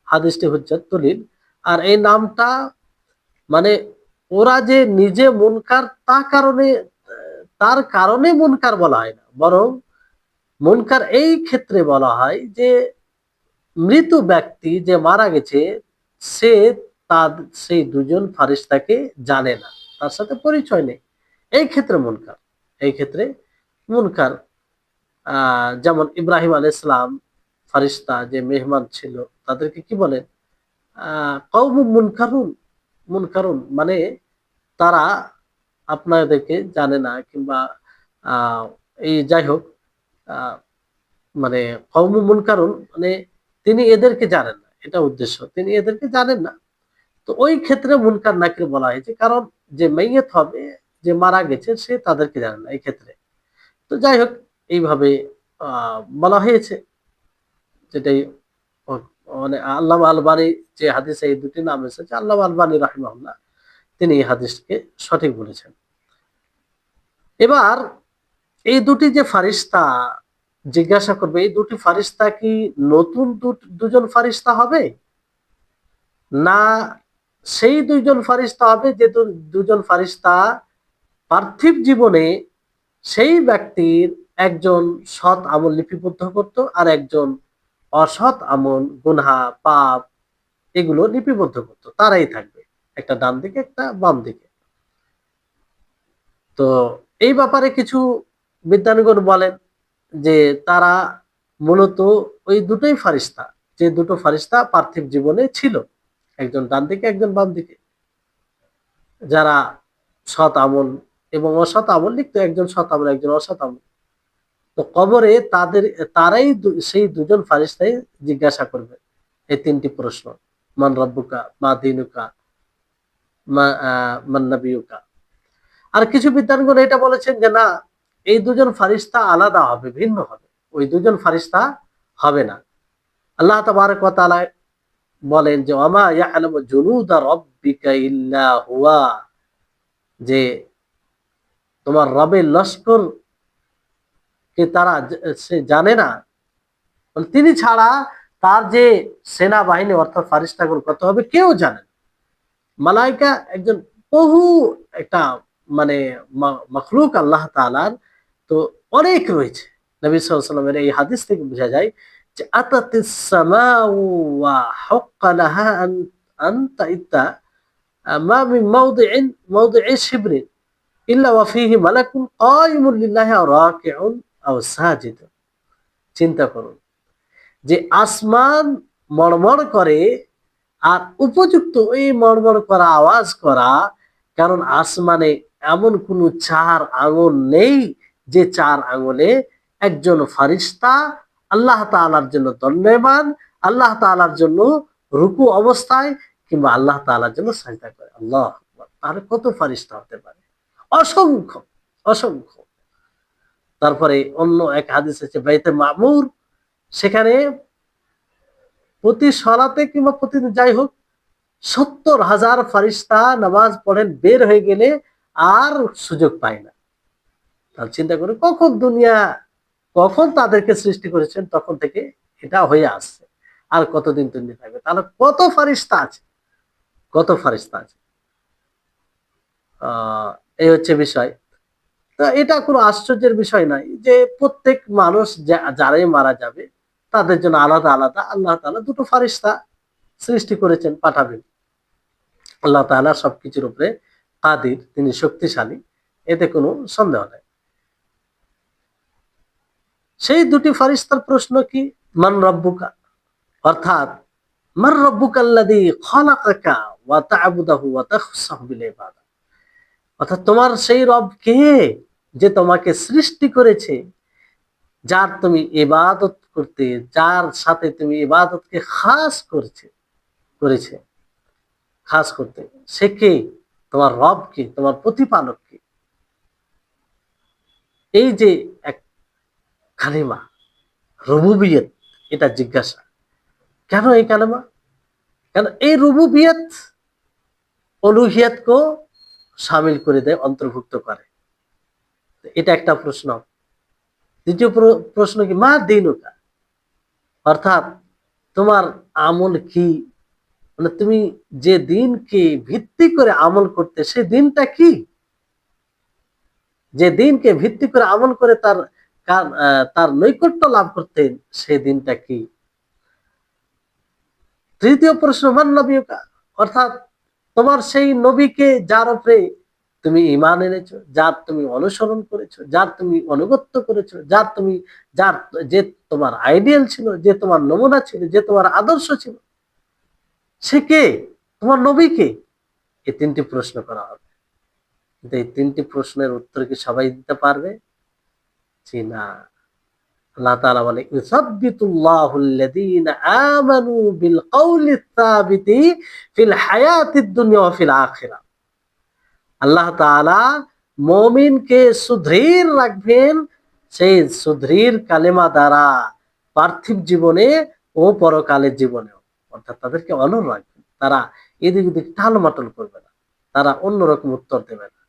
হাদিসটি হুজ্জাত দলিল। আর এই নামটা মানে ওরা যে নিজে মুনকার তা কারণে, তার কারণে মুনকার বলা হয় না, বরং মুনকার এই ক্ষেত্রে বলা হয় যে মৃত ব্যক্তি যে মারা গেছে সে তার সেই দুজন ফারিস্তাকে জানে না, তার সাথে পরিচয় নেই, এই ক্ষেত্রে মুনকার। এই ক্ষেত্রে মুনকার যেমন ইব্রাহিম আলাইহিস সালাম ফারিস্তা যে মেহমান ছিল, তাদেরকে কি বলেন? কওমুম মুনকারুন। মুনকারুন মানে তারা আপনাদেরকে জানে না, কিংবা আহ এই যাই হোক, আহ মানে কওমুম মুনকারুন মানে তিনি এদেরকে জানেন না, এটা উদ্দেশ্য, তিনি এদেরকে জানেন না। তো ওই ক্ষেত্রে মুনকার নাকির বলা হয়েছে, কারণ যে মাইয়াত হবে, যে মারা গেছে, সে তাদেরকে জানে না এই ক্ষেত্রে। তো যাই হোক, এইভাবে বলা হয়েছে, যেটাই মানে আল্লামা আলবানী যে হাদিসে এই দুটি নাম এসেছে, আল্লামা আলবানী রাহিমাহুল্লাহ তিনি এই হাদিসকে সঠিক বলেছেন। এবার এই দুটি যে ফারিস্তা জিজ্ঞাসা করবে, এই দুটি ফারিস্তা কি নতুন দুজন ফারিস্তা হবে, না সেই দুইজন ফারিস্তা হবে যে দুজন ফারিস্তা পার্থিব জীবনে সেই ব্যক্তির একজন সৎ আমল লিপিবদ্ধ করত, আর একজন অসৎ আমল, গুনহা, পাপ এগুলো লিপিবদ্ধ করত, তারাই থাকবে, একটা ডান দিকে একটা বাম দিকে। তো এই ব্যাপারে কিছু বিজ্ঞানীগণ বলেন যে তারা মূলত ওই দুটোই ফারিস্তা, যে দুটো ফারিস্তা পার্থিব জীবনে ছিল, একজন ডান দিকে একজন বাম দিকে, যারা সৎ আমল এবং অসৎ আমল লিখতো, একজন সৎ আমল একজন অসৎ আমল। তো কবরে তারাই সেই দুজন ফারিস্তাই জিজ্ঞাসা করবে এই তিনটি প্রশ্ন: মান রব্বুকা, মা দিনুকা, মান নাবিয়ুকা। আর কিছু বিদ্বানগণ এটা বলেছেন যে না, এই দুজন ফারিস্তা আলাদা হবে, ভিন্ন হবে, ওই দুজন ফারিস্তা হবে না। আল্লাহ তাবারক ওয়া তাআলা বলেন যে ওয়ামা ইয়ালামু জুনুদা রাব্বিকা ইল্লা হুয়া, যে তোমার রবের লস্কর কে তারা সে জানে না, তিনি ছাড়া তার যে সেনাবাহিনী অর্থাৎ ফারিস্তাগণ কত হবে কেউ জানে না। মালাইকা একজন বহু একটা মানে মখলুক আল্লাহ তাআলার, তো অনেক রয়েছে। নবী সাল্লাল্লাহু আলাইহি ওয়াসাল্লামের এই হাদিস থেকে বোঝা যায় যে আতাতিস সামাউ ওয়া হাক্কা লাহা আন তাইতা মা মিন মাওদি'i শিবরিন ইল্লা ওয়া ফীহি মালাকুন কায়িমুন লিল্লাহি আও রাকিউন আও সাজিদ। চিন্তা করুন যে আসমান মড়মড় করে, আর উপযুক্ত ওই মড়মড় করা আওয়াজ করা, কারণ আসমানে এমন কোন চার আঙুল নেই যে চার আঙুলে একজন ফারিস্তা আল্লাহ তাআলার জন্য দণ্ডায়মান, আল্লাহ তাআলার জন্য রুকু অবস্থায় কিংবা আল্লাহ তাআলার জন্য সাজদা করে। আল্লাহ আকবার! তাহলে কত ফারিস্তা হতে পারে? অসংখ্য, অসংখ্য। তারপরে অন্য এক হাদিস আছে বাইতে মামুর, সেখানে প্রতি সলাতে কিংবা প্রতিদিন যাই হোক ৭০,০০০ ফারিস্তা নামাজ পড়েন, বের হয়ে গেলে আর সুযোগ পায় না। তাহলে চিন্তা করে কখন তাদেরকে সৃষ্টি করেছেন তখন থেকে এটা হয়ে আসছে, আর কতদিন তুমি থাকবে? তাহলে কত ফারিস্তা আছে, কত ফারিস্তা আছে। এই হচ্ছে বিষয়। তো এটা কোনো আশ্চর্যের বিষয় নাই যে প্রত্যেক মানুষ যারাই মারা যাবে তাদের জন্য আলাদা আলাদা আল্লাহ তাআলা দুটো ফারিস্তা সৃষ্টি করেছেন, পাঠাবেন। আল্লাহ তাআলা সবকিছুর উপরে কাদির, তিনি শক্তিশালী, এতে কোনো সন্দেহ নাই। সেই দুটি ফারিস্তার প্রশ্ন কি? মান রব্বুকা, অর্থাৎ মান রব্বুকাল্লাযী খালাকাকা ওয়া তা'বুদাহু ওয়া তাখসাহু বিল ইবাদা, অর্থাৎ তোমার সেই রব কে যে তোমাকে সৃষ্টি করেছে, যার তুমি ইবাদত করতে, যার সাথে তুমি ইবাদতকে করেছে খাস করতে, সে কে? তোমার রব কে? তোমার প্রতিপালক কে? এই যে এক কালিমা রুবুবিয়ত, এটা জিজ্ঞাসা কেন এই কালিমা? কারণ এই রুবুবিয়ত উলুহিয়তকেও শামিল করে দেয়, অন্তর্ভুক্ত করে। এটা একটা প্রশ্ন। দ্বিতীয় প্রশ্ন কি? মা দীনুকা, অর্থাৎ তোমার আমল কি? মানে তুমি যে দিনকে ভিত্তি করে আমল করতে, সেই দিনটা কি? যে দিনকে ভিত্তি করে আমল করে তার নৈকট্য লাভ করতেন, সেই দিনটা কি? তৃতীয় প্রশ্ন মান নবীকা, অর্থাৎ তোমার সেই নবীকে যার উপরে তুমি ঈমান এনেছো, যার তুমি অনুসরণ করেছো, যার তুমি অনুগত্য করেছো, যার যে তোমার আইডিয়াল ছিল, যে তোমার নমুনা ছিল, যে তোমার আদর্শ ছিল, সে কে? তোমার নবী কে? এই তিনটি প্রশ্ন করা হবে। কিন্তু এই তিনটি প্রশ্নের উত্তর কি সবাই দিতে পারবে? জি না। আল্লাহ তাআলা বলে ইউসাব্বিতুল্লাহুল্লাযীনা আমানু বিল কওলিস সাবিতি ফিল হায়াতিদ দুনিয়া ওয়া ফিল আখিরাহ। আল্লাহ তাআলা মুমিনকে সুদৃঢ় রাখবেন সেই সুদৃঢ় কালেমা দ্বারা, পার্থিব জীবনে ও পরকালের জীবনেও। অর্থাৎ তাদেরকে অনড় রাখবেন, তারা এদিক ওদিক টালমাটল করবে না, তারা অন্যরকম উত্তর দেবে না।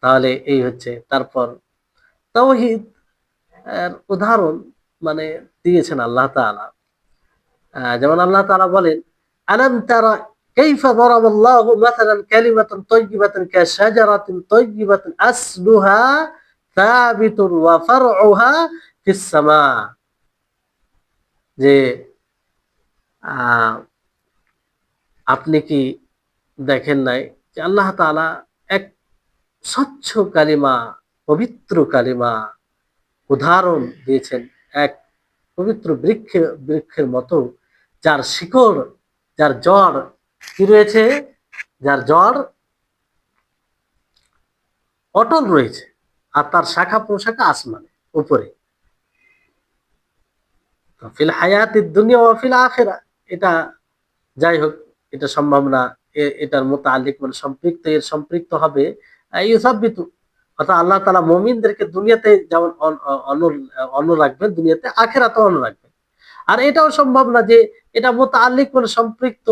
তাহলে এই হচ্ছে। তারপর তাওহীদ এর উদাহরণ মানে দিয়েছেন আল্লাহ তাআলা। যেমন আল্লাহ তাআলা বলেন আলাম তারা কাইফা দারাবাল্লাহু মাসালান কালিমাতান তাইয়্যিবাতান কাশাজারাতিন তাইয়্যিবাতিন আসলুহা সাবিতুন ওয়া ফারউহা ফিস সামা, যে আপনি কি দেখেন নাই যে আল্লাহ তাআলা এক স্বচ্ছ কালিমা, পবিত্র কালিমা উদাহরণ দিয়েছেন, এক পবিত্র বৃক্ষের মতো, যার শিকড়, যার জড় কি রয়েছে? যার জড় অটল রয়েছে, আর তার শাখা প্রশাখা আসমানে উপরে। ফিল হায়াতিদ দুনিয়া ওয়া ফিল আখিরাহ, এটা যাই হোক, এটা সম্ভব না। এটার মুতাআল্লিক মানে সম্পৃক্ত, এর সম্পৃক্ত হবে ইউসাব্বিতু, অর্থাৎ আল্লাহ তাআলা মুমিনদেরকে দুনিয়াতে যেমন অন্ন রাখবেন, দুনিয়াতে আখিরাতেও অন্ন রাখবেন। আর এটাও সম্ভব না যে এটা মুতাআল্লিক মানে সম্পৃক্ত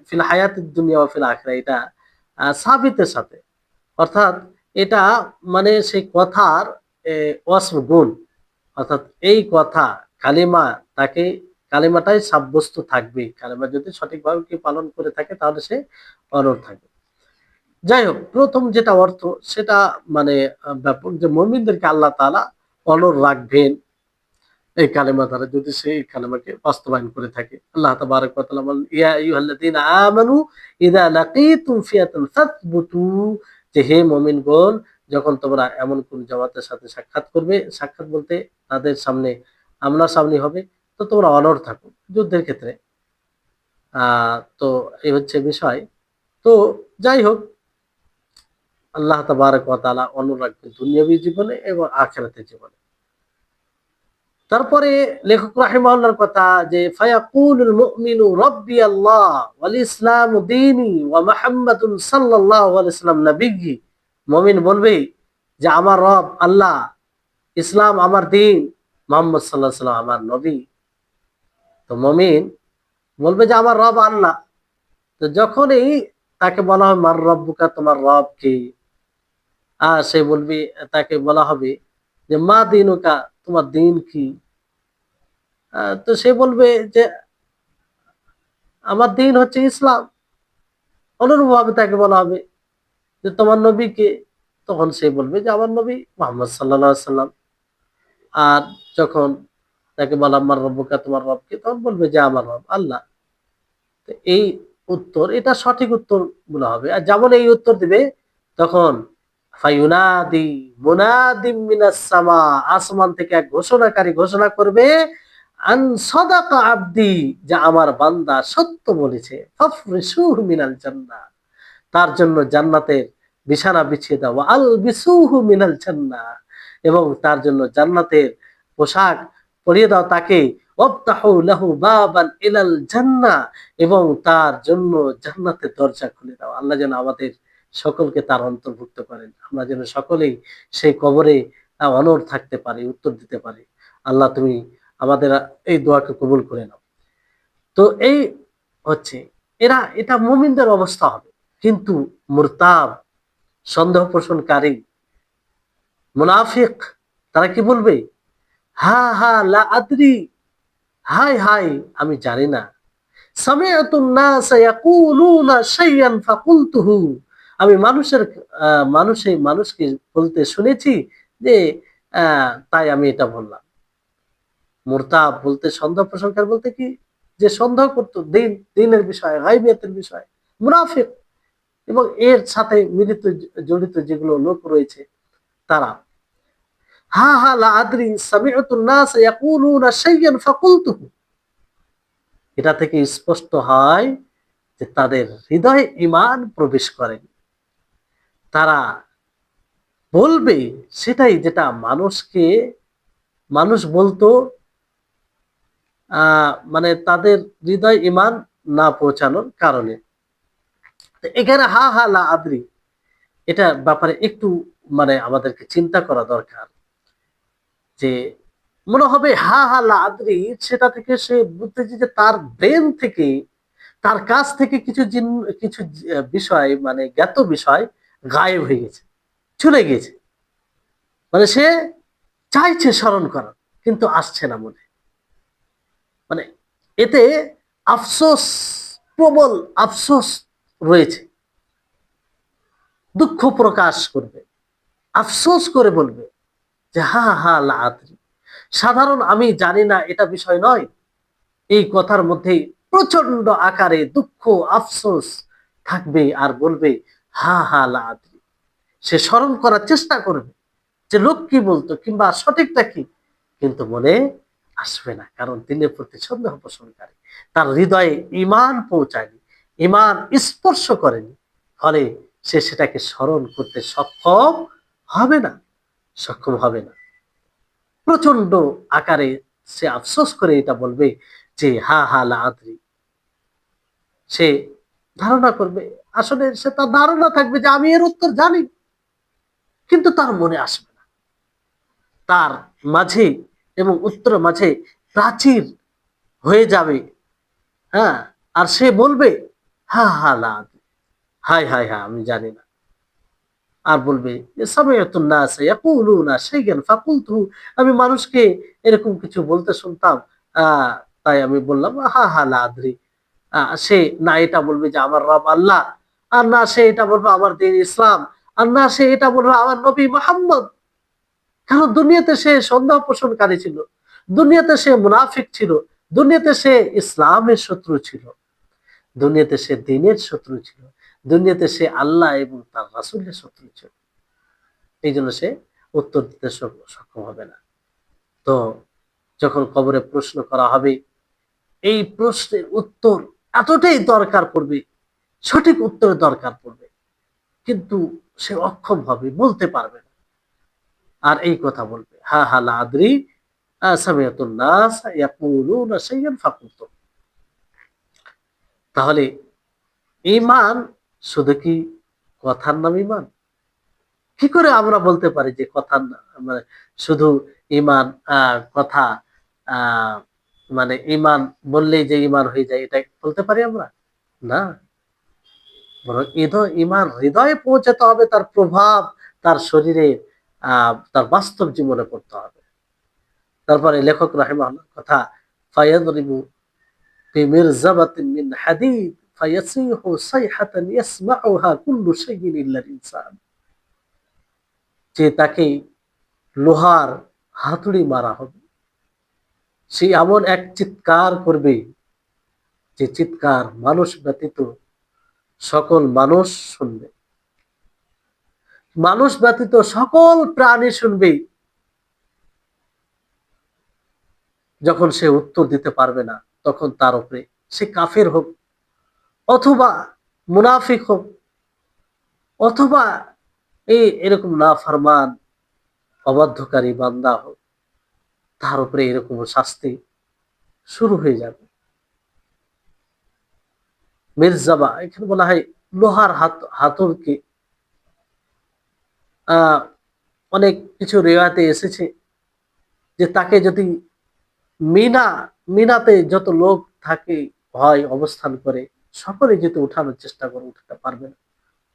ফিল হায়াতিদ দুনিয়া ওয়া ফিল আখিরা, এটা সাবিতের সাথে। অর্থাৎ এটা মানে সেই কথার ওয়াসফ গুণ, অর্থাৎ এই কথা কালিমা তাকে কালিমাটাই সাব্যস্ত থাকবে। কালিমা যদি সঠিকভাবে কেউ পালন করে থাকে তাহলে সে অনড় থাকবে। যাই হোক, প্রথম যেটা অর্থ সেটা মানে ব্যাপক, যে মুমিনদেরকে আল্লাহ তাআলা অনড় রাখবেন এই কালেমা দ্বারা, যদি সে এই কালেমাকে বাস্তবায়ন করে থাকে। আল্লাহ তাবারক ওয়া তাআলা বলেন, ইয়া আইয়ুহাল্লাযীনা আমানু ইযা লাকীতুম ফিয়াতান ফাসবুতু, যে হে মুমিনগণ, যখন তোমরা এমন কোন জামাতের সাথে সাক্ষাৎ করবে, সাক্ষাৎ বলতে তাদের সামনে আমনাসামনি হবে, তো তোমরা অনড় থাকো যুদ্ধের ক্ষেত্রে। তো এই হচ্ছে বিষয়। তো যাই হোক, আল্লাহ তাবারক ওয়া তাআলা অনড় রাখবেন দুনিয়াবী জীবনে এবং আখিরাতের জীবনে। তারপরে লেখক রাহিমাহুল্লাহর কথা, যে ফায়াকুলুল মুমিনু রাব্বি আল্লাহ ওয়াল ইসলামু দীনি ওয়া মুহাম্মাদুন সাল্লাল্লাহু আলাইহি ওয়াসাল্লাম নবিয়্যি। মুমিন বলবে যে আমার রব আল্লাহ, ইসলাম আমার দিন, মুহাম্মদ সাল্লাল্লাহু আলাইহি ওয়াসাল্লাম আমার নবী। তো মুমিন বলবে যে আমার রব আল্লাহ। তো যখনই তাকে বলা হয় মার রব্বুকা, তোমার রব কে, সে বলবে, তাকে বলা হবে যে মা দিনুকা, তোমার দিন কি। তো সে বলবে যে আমার দিন হচ্ছে ইসলাম। অনুরূপভাবে তাকে বলা হবে যে তোমার নবী কে, তখন সে বলবে যে আমার নবী মুহাম্মদ সাল্লাল্লাহু আলাইহি সাল্লাম। আর যখন তাকে বলা আমার রব্বুকা, তোমার রব কে, তখন বলবে যে আমার রব আল্লাহ। তো এই উত্তর, এটা সঠিক উত্তর গুলো হবে। আর যেমন এই উত্তর দিবে, তখন ফায়ুনাদি মুনাদিম মিনাস সামা, আসমান থেকে এক ঘোষণাকারী ঘোষণা করবে, আন সাদাকা আবদি, যে আমার বান্দা সত্য বলেছে, ফাফরিসুহু মিনাল জান্নাহ, তার জন্য জান্নাতের বিছানা বিছিয়ে দাও, আল বিসুহু মিনাল জান্নাহ, এবং তার জন্য জান্নাতের পোশাক পরিয়ে দাও তাকে, ওয়াফতাহু লাহু বাবান ইলাল জান্নাহ, এবং তার জন্য জান্নাতের দরজা খুলে দাও। আল্লাহ যেন আমাদের সকলকে তার অন্তর্ভুক্ত করেন, আমরা যেন সকলেই সেই কবরে অনড় থাকতে পারি, উত্তর দিতে পারি। আল্লাহ তুমি আমাদের এই দোয়াকে কবুল করে নাও। তো এই হচ্ছে, এটা মুমিনদের অবস্থা হবে। কিন্তু মুরতাব, সন্দেহ পোষণকারী, মুনাফিক, তারা কি বলবে? হা হা লা আদরি, হাই হাই আমি জানি না। সামিআতুন নাস ইয়াকুলুনা শাইআন ফাকুলতুহু, আমি মানুষকে বলতে শুনেছি যে তাই আমি এটা বললাম। মুরতাব বলতে, সন্দেহ পোষণকারী বলতে কি, যে সন্দেহ করত দিনের বিষয়ে, গায়বিয়াতের বিষয়ে, মুনাফিক এবং এর সাথে মিলিত জড়িত যেগুলো লোক রয়েছে তারা। হা হা লা আদরি সামি'তুন নাস ইয়াকুলুনা শাইআন ফাকুলতুহু, এটা থেকে স্পষ্ট হয় যে তাদের হৃদয়ে ঈমান প্রবেশ করেনি। তারা বলবে সেটাই যেটা মানুষ বলতো, মানে তাদের হৃদয় ঈমান না পৌঁছানোর কারণে। এখানে হা হা লা আদরি, এটা ব্যাপারে একটু মানে আমাদেরকে চিন্তা করা দরকার। যে মনে হবে হা হা লা আদরি, সেটা থেকে সে বুঝতেছে যে তার ব্রেন থেকে, তার কাছ থেকে কিছু বিষয়, মানে জ্ঞাত বিষয় গায়েব হয়ে গেছে, চলে গেছে। মানে সে চাইছে স্মরণ করার, কিন্তু আসছে না মনে। মানে এতে আফসোস, প্রবল আফসোস রয়েছে, দুঃখ প্রকাশ করবে, আফসোস করে বলবে যে হা হা লা আদরি। সাধারণ আমি জানি না এটা বিষয় নয়, এই কথার মধ্যে প্রচন্ড আকারে দুঃখ, আফসোস থাকবে, আর বলবে হা হা লা আদরি। সে স্মরণ করার চেষ্টা করবে যে লোক কি বলতো কিংবা সঠিকটা কি, কিন্তু মনে আসবে না, কারণ দিনের প্রতি সন্দেহ পোষণকারী, তার হৃদয়ে ঈমান পৌঁছায়নি, ঈমান স্পর্শ করেনি, ফলে সে সেটাকে স্মরণ করতে সক্ষম হবে না। প্রচন্ড আকারে সে আফসোস করে এটা বলবে যে হা হা লা আদরি। সে ধারণা করবে, আসলে সে তার ধারণা থাকবে যে আমি এর উত্তর জানি, কিন্তু তার মনে আসবে না। তার মাঝে এবং উত্তর মাঝে প্রাচীর হয়ে যাবে। হ্যাঁ, আর সে বলবে হা হা লা আদরি। হায় হায় হা, আমি জানি না। আর বলবে যে সামিআতুন নাস ইয়াকুলুনা শাইআন ফাকুলতু, আমি মানুষকে এরকম কিছু বলতে শুনতাম, তাই আমি বললাম হা হা লা আদরি। সে না এটা বলবে যে আমার রব আল্লাহ, আর না সে এটা বলবে আমার দিন ইসলাম, আর না সে এটা বলবে আমার নবী মুহাম্মদ। কারণ দুনিয়াতে সে সন্দেহ পোষণকারী ছিল, দুনিয়াতে সে মুনাফিক ছিল, দুনিয়াতে সে ইসলামের শত্রু ছিল, দুনিয়াতে সে দিনের শত্রু ছিল, দুনিয়াতে সে আল্লাহ এবং তার রাসূলের শত্রু ছিল। এই জন্য সে উত্তর দিতে সক্ষম হবে না। তো যখন কবরে প্রশ্ন করা হবে, এই প্রশ্নের উত্তর এতটাই দরকার পড়বে, সঠিক উত্তরের দরকার পড়বে, কিন্তু সে অক্ষম হবে, বলতে পারবে না। আর এই কথা বলবে হা হা লা আদরি সামিআতুন নাস ইয়াকুলুনা শাইআন ফাকুলতু। তাহলে ঈমান শুধু কি কথার নাম ঈমান? কি করে আমরা বলতে পারি যে কথার মানে শুধু ঈমান কথা, আহ মানে ঈমান বললেই যে ঈমান হয়ে যায়, এটা বলতে পারি আমরা? না, বরং ঈমান হৃদয়ে পৌঁছাতে হবে, তার প্রভাব তার শরীরে, তার বাস্তব জীবনে পড়তে হবে। তারপরে লেখক রাহিমাহুল্লাহ কথা, ফায়াদরিবু বিমিরজাবাতিন মিন হাদিদ ফায়াসিহু সাইহাতান ইয়াসমাউহা কুল্লু শাইইন ইল্লাল ইনসান, যে তাকে লোহার হাতুড়ি মারা হবে, সে এমন এক চিৎকার করবে, যে চিৎকার মানুষ ব্যতীত সকল মানুষ শুনবে, মানুষ ব্যতীত সকল প্রাণী শুনবে। যখন সে উত্তর দিতে পারবে না, তখন তার উপরে, সে কাফের হোক অথবা মুনাফিক হোক অথবা এরকম নাফরমান অবাধ্যকারী বান্দা হোক, তার উপরে এরকম শাস্তি শুরু হয়ে যাবে। মির্জাবা এখানে বলা হয় লোহার হাতুড়কে। আহ অনেক কিছু রেওয়ায়তে এসেছে যে তাকে যদি মিনা মিনাতে যত লোক থাকে, হয় অবস্থান করে, সকলে যদি উঠানোর চেষ্টা করে উঠাতে পারবে না।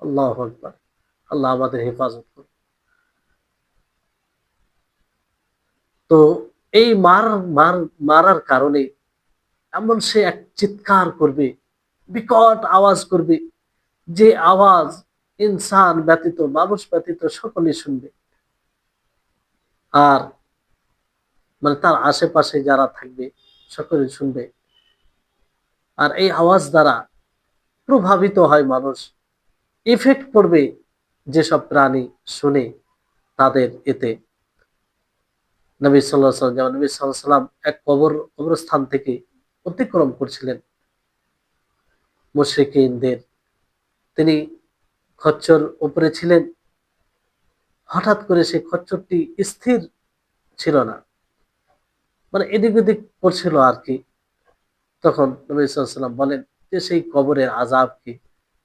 আল্লাহু আকবার। আল্লাহ আমাদের হেফাজত করুন। তো এই মারার কারণে এমন সে এক চিৎকার করবে, বিকট আওয়াজ করবে, যে আওয়াজ ইনসান ব্যতীত, মানুষ ব্যতীত সকলে শুনবে। আর মানে তার আশেপাশে যারা থাকবে সকলে শুনবে। আর এই আওয়াজ দ্বারা প্রভাবিত হয় মানুষ, ইফেক্ট পড়বে যেসব প্রাণী শুনে তাদের এতে। নবী সাল্লাল্লাহু আলাইহি ওয়াসাল্লাম, যেমন নবী সাল্লাল্লাহু আলাইহি ওয়াসাল্লাম এক কবরস্থান থেকে অতিক্রম করছিলেন মুশরিকিনদের, তিনি খচ্চর উপরে ছিলেন, হঠাৎ করে সেই খচ্চরটি স্থির ছিল না, মানে এদিক ওদিক করছিল আর কি। তখন নবী সাল্লাল্লাহু আলাইহি ওয়াসাল্লাম বলেন যে সেই কবরের আযাবকে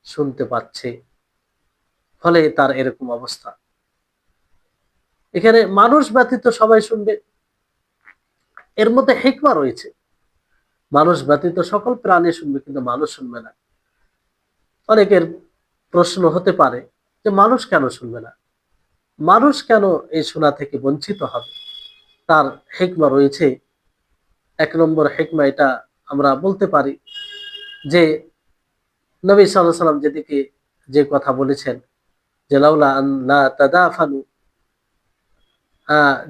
শুনতে পাচ্ছে, ফলে তার এরকম অবস্থা। এখানে মানুষ ব্যতীত সবাই শুনবে, এর মধ্যে হিকমা রয়েছে। মানুষ ব্যতীত সকল প্রাণী শুনবে, কিন্তু মানুষ শুনবে না। অনেকের প্রশ্ন হতে পারে যে মানুষ কেন শুনবে না, মানুষ কেন এই শোনা থেকে বঞ্চিত হবে? তার হিকমা রয়েছে। এক নম্বর হিকমা এটা আমরা বলতে পারি যে নবী সাল্লাল্লাহু আলাইহি ওয়াসাল্লাম যেদিকে যে কথা বলেছেন যে লাউলা আন লা তাদাফানু,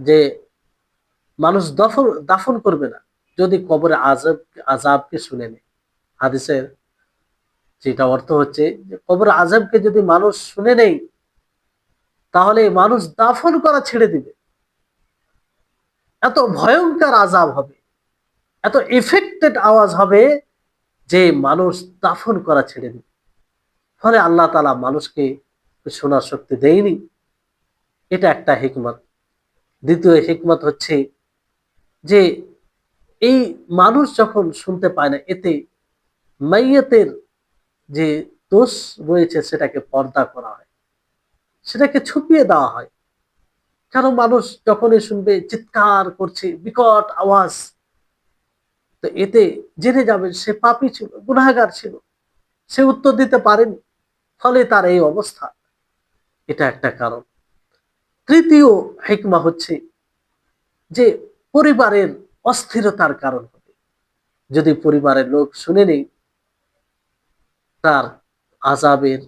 যে মানুষ দাফন করবে না যদি কবরে আযাবকে শুনে নেয়। হাদিসের যেটা অর্থ হচ্ছে যে কবরে আযাবকে যদি মানুষ শুনে নেয়, তাহলে মানুষ দাফন করা ছেড়ে দিবে। এত ভয়ঙ্কর আযাব হবে, এত ইফেক্টেড আওয়াজ হবে যে মানুষ দাফন করা ছেড়ে দিবে। ফলে আল্লাহ তাআলা মানুষকে শোনার শক্তি দেয়নি। এটা একটা হিকমত। দ্বিতীয় হিকমত হচ্ছে যে এই মানুষ যখন শুনতে পায় না, এতে মাইয়াতের যে দোষ রয়েছে সেটাকে পর্দা করা হয়, সেটাকে ছুপিয়ে দেওয়া হয়। কারণ মানুষ যখনই শুনবে চিৎকার করছে বিকট আওয়াজ, তো এতে জেনে যাবেন সে পাপী ছিল, গুনাহগার ছিল, সে উত্তর দিতে পারেনি, ফলে তার এই অবস্থা। এটা একটা কারণ। তৃতীয় হিকমা হচ্ছে যে পরিবারের অস্থিরতার কারণ হবে। যদি পরিবারের লোক শুনে নেই তার আযাবের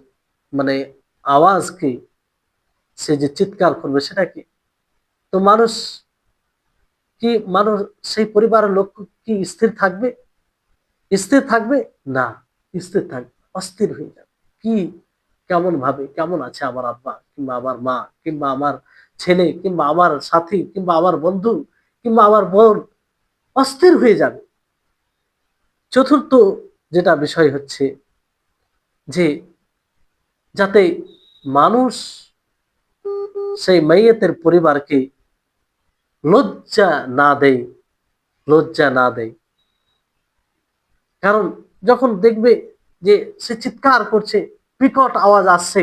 মানে আওয়াজকে, সে যে চিৎকার করবে সেটা কি, তো মানুষ সেই পরিবারের লোক কি স্থির থাকবে? স্থির থাকবে না, স্থির থাকবে, অস্থির হয়ে যাবে। কি, কেমন ভাবে, কেমন আছে আমার আব্বা কিংবা আমার মা কিংবা আমার ছেলে কিংবা আমার সাথী কিংবা আমার বন্ধু কিংবা আমার বোন, অস্থির হয়ে যাবে। চতুর্থ যেটা বিষয় হচ্ছে যে যাতে মানুষ সেই মাইয়াতের পরিবারকে লজ্জা না দেয়, লজ্জা না দেয়। কারণ যখন দেখবে যে সে চিৎকার করছে, বিকট আওয়াজ আসছে,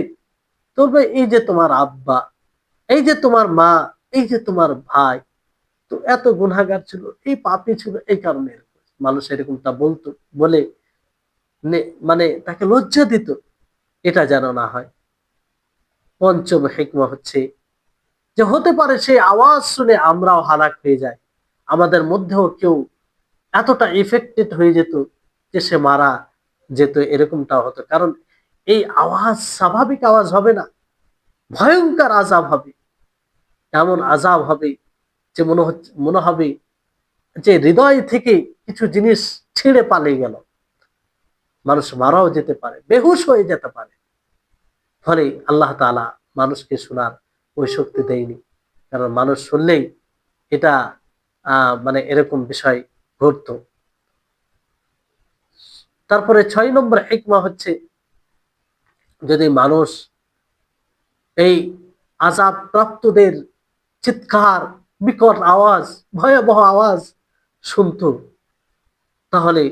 তবে এই যে তোমার আব্বা, এই যে তোমার মা, এই যে তোমার ভাই, তো এত গুনাহগার ছিল, এই পাপী ছিল, এই কারণে মানুষ এরকমটা বলতো বলে মানে তাকে লজ্জা দিত, এটা যেন না হয়। পঞ্চম হিকমা হচ্ছে যে হতে পারে সেই আওয়াজ শুনে আমরাও হালাক হয়ে যাই, আমাদের মধ্যেও কেউ এতটা ইফেক্টেড হয়ে যেত যে সে মারা যেত, এরকমটা হতো। কারণ এই আওয়াজ স্বাভাবিক আওয়াজ হবে না, ভয়ঙ্কর আযাব হবে। এমন আযাব হবে যে মনে হবে যে হৃদয় থেকে কিছু জিনিস ছিঁড়ে পালিয়ে গেল। মানুষ মারাও যেতে পারে, বেহুশ হয়ে যেতে পারে। ফলে আল্লাহ তাআলা মানুষকে শোনার ওই শক্তি দেয়নি। কারণ মানুষ শুনলেই এটা মানে এরকম বিষয় ঘটতো। তারপরে ৬ নম্বর হিকমা হচ্ছে যদি মানুষ এই আযাব প্রাপ্তদের চিৎকার, বিকট আওয়াজ, ভয়াবহ আওয়াজ শুনতো, তাহলে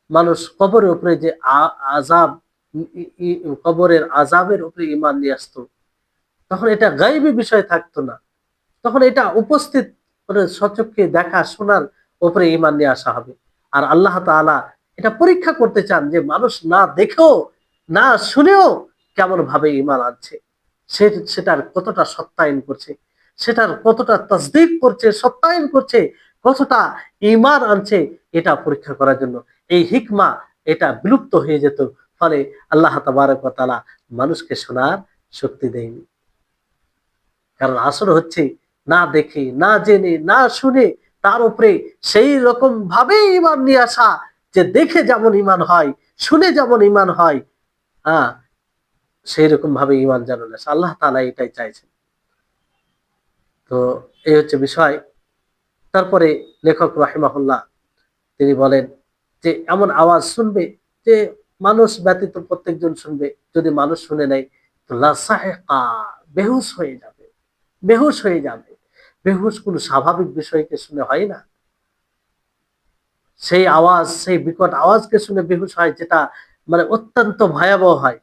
মানুষ কবরের উপরে যে আযাব, কবরের আযাবের উপরে ঈমান নিয়ে আসতো, তখন এটা গায়বী বিষয় থাকতো না। তখন এটা উপস্থিত মানে সচক্ষে দেখা শোনার উপরে ঈমান নিয়ে আসা হবে। আর আল্লাহ তাআলা এটা পরীক্ষা করতে চান যে মানুষ না দেখেও না শুনেও কেমন ভাবে ঈমান আনছে, সেটার কতটা সত্যায়ন করছে, সেটার কতটা তাসদীক করছে, সত্যায়ন করছে, কতটা ঈমান আনছে, এটা পরীক্ষা করার জন্য এই হিকমা এটা বিলুপ্ত হয়ে যেত। ফলে আল্লাহ তাবারক ওয়া তাআলা মানুষকে শোনার শক্তি দেয়নি। কারণ আসল হচ্ছে না দেখে, না জেনে, না শুনে তার উপরে সেই রকম ভাবে ঈমান নিয়ে আসা, যে দেখে যেমন ঈমান হয়, শুনে যেমন ঈমান হয়, হ্যাঁ, সেই রকম ভাবে ঈমান যেন না আসে। আল্লাহ তাআলা এটাই চাইছেন। তো এই হচ্ছে বিষয়। তারপরে লেখক রাহিমাহুল্লাহ তিনি বলেন যে এমন আওয়াজ শুনবে যে মানুষ ব্যতীত প্রত্যেকজন শুনবে। যদি মানুষ শুনে নেয় তো লাসাহিকা, বেহুশ হয়ে যাবে, বেহুশ হয়ে যাবে। বেহুশ কোনো স্বাভাবিক বিষয়কে শুনে হয় না। সেই আওয়াজ, সেই বিকট আওয়াজকে শুনে বেহুশ হয়, যেটা মানে অত্যন্ত ভয়াবহ হয়।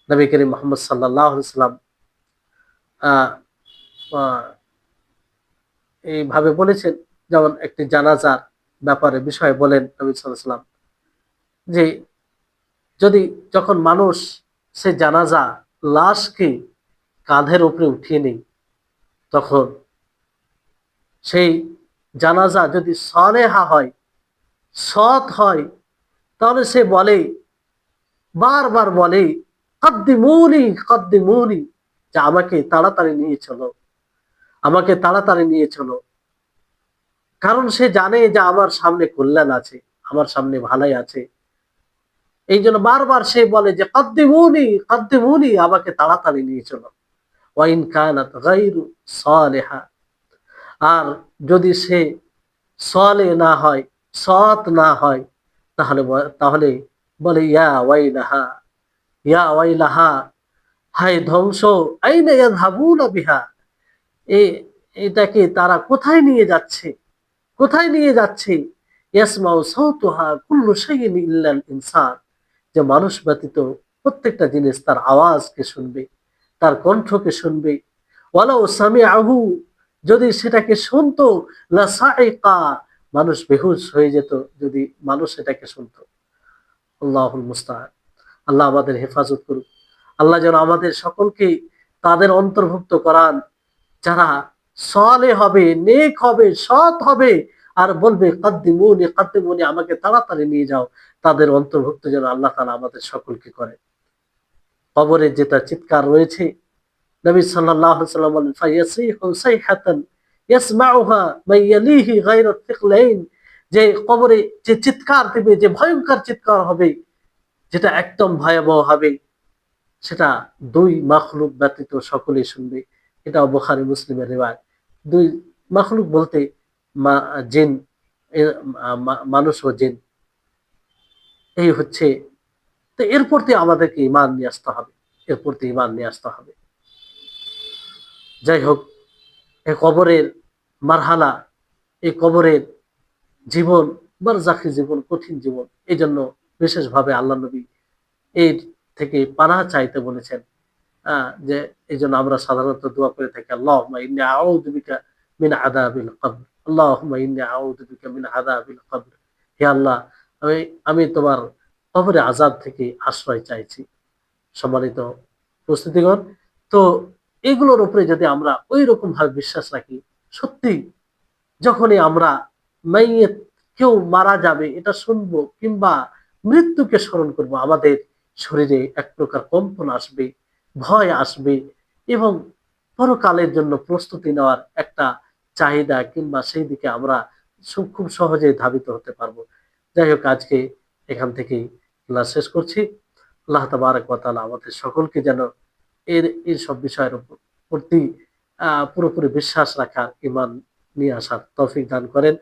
নবী করিম মুহাম্মদ সাল্লাল্লাহু আলাইহি ওয়াসাল্লাম আহ আহ এইভাবে বলেছেন, যেমন একটি জানাজার ব্যাপারে বিষয় বলেন নবী সাল্লাল্লাহু আলাইহি ওয়াসাল্লাম যে যদি যখন মানুষ সে জানাজা লাশকে কাঁধের উপরে উঠিয়ে নেই, তখন সেই জানাজা যদি সালেহা হয়, সৎ হয়, তাহলে সে বলে, বারবার বলে, কদ্দিমুনি কদ্দিমুনি, যে আমাকে তাড়াতাড়ি নিয়ে চলো, আমাকে তাড়াতাড়ি নিয়ে চলো। কারণ সে জানে যে আমার সামনে কল্যাণ আছে, আমার সামনে ভালাই আছে। এই জন্য বারবার সে বলে যে কদ্দিমুনি কদ্দিমুনি, আমাকে তাড়াতাড়ি নিয়ে চলো। ওয়াইন কানাত গায়রু সালিহা, আর যদি সে সলে না হয়, সৎ না হয়, তাহলে বলে ইয়া ওয়াইলাহা, ইয়া ওয়াইলাহা, হায় ধ্বংস, আইনা ইয়াযহাবুনা বিহা, এ এটাকে তারা কোথায় নিয়ে যাচ্ছে, কোথায় নিয়ে যাচ্ছে? ইয়াসমাউ সাউতুহা কুল্লু শাইইন ইল্লাল ইনসান, যে মানুষ ব্যতীত প্রত্যেকটা জিনিস তার আওয়াজকে শুনবে, তার কণ্ঠকে শুনবে। ওয়ালাউ সামিআহু, যদি সেটাকে শুনতো, লাসাইকা, মানুষ বেহুশ হয়ে যেত যদি মানুষ সেটাকে শুনতো। আল্লাহুল মুস্তাআন। আল্লাহ আমাদের হেফাজত করুক। আল্লাহ যেন আমাদের সকলকে তাদের অন্তর্ভুক্ত করান যারা সালেহ হবে, নেক হবে, সৎ হবে, আর বলবে কাদ্দিমুনি কাদ্দিমুনি, আমাকে তাড়াতাড়ি নিয়ে যাও। তাদের অন্তর্ভুক্ত যেন আল্লাহ তাআলা আমাদের সকলকে করে। কবরে যেটা চিৎকার রয়েছে, নবী সাল্লাল্লাহু আলাইহি ওয়াসাল্লাম বলেন, ফায়াসিহু সাইহাতান ইয়াসমাউহা মান ইয়ালিহি গায়রা থিকলাইন, যে কবরে যে চিৎকার দিবে, যে ভয়ঙ্কর চিৎকার হবে, যেটা একদম ভয়াবহ হবে, সেটা দুই মাখলুক ব্যতীত সকলেই শুনবে। এটা বুখারী মুসলিমের রিওয়ায়াত। দুই মাখলুক বলতে জিন, মানুষ ও জিন। এই হচ্ছে, তো এর প্রতি আমাদেরকে ঈমান নিয়ে আসতে হবে, এর প্রতি ঈমান নিয়ে আসতে হবে। যাই হোক, এই কবরের মারহালা, এই কবরের জীবন, বারজাখি জীবন, কঠিন জীবন। এই জন্য বিশেষভাবে আল্লাহ নবী এর থেকে পানাহ চাইতে বলেছেন। যে এই জন্য আমরা সাধারণত দোয়া করে থাকি, আল্লাহুম্মা ইন্নী আউযু বিকা মিন আযাবিল কবর, আল্লাহুম্মা ইন্নী আউযু বিকা মিন আযাবিল কবর। হে আল্লাহ, আমি আমি তোমার কবরের আযাব থেকে আশ্রয় চাইছি। সম্মানিত উপস্থিতিগণ, তো এগুলোর উপরে যদি আমরা ওই রকম ভাবে বিশ্বাস রাখি, সত্যি যখনই আমরা মাইয়েত, কেউ মারা যাবে এটা শুনবো, কিংবা মৃত্যুকে স্মরণ করব, আমাদের শরীরে এক প্রকার কম্পন আসবে, ভয় আসবে, এবং পরকালের জন্য প্রস্তুতি নেওয়ার একটা চাহিদা, কিংবা সেই দিকে আমরা খুব সহজেই ধাবিত হতে পারবো। যাই হোক, আজকে এখান থেকেই ক্লাস শেষ করছি। আল্লাহ তাবারক ওয়া তাআলা আমাদের সকলকে যেন এই সব বিষয়ের প্রতি পুরোপুরি বিশ্বাস রাখার, ঈমান নিয়ে আসার তৌফিক দান করেন।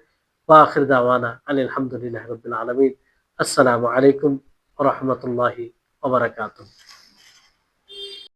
ওয়া আখির দাওয়ানা আনিল হামদুলিল্লাহি রাব্বিল আলামিন। আসসালামু আলাইকুম ওয়া রাহমাতুল্লাহি ওয়া বারাকাতুহু।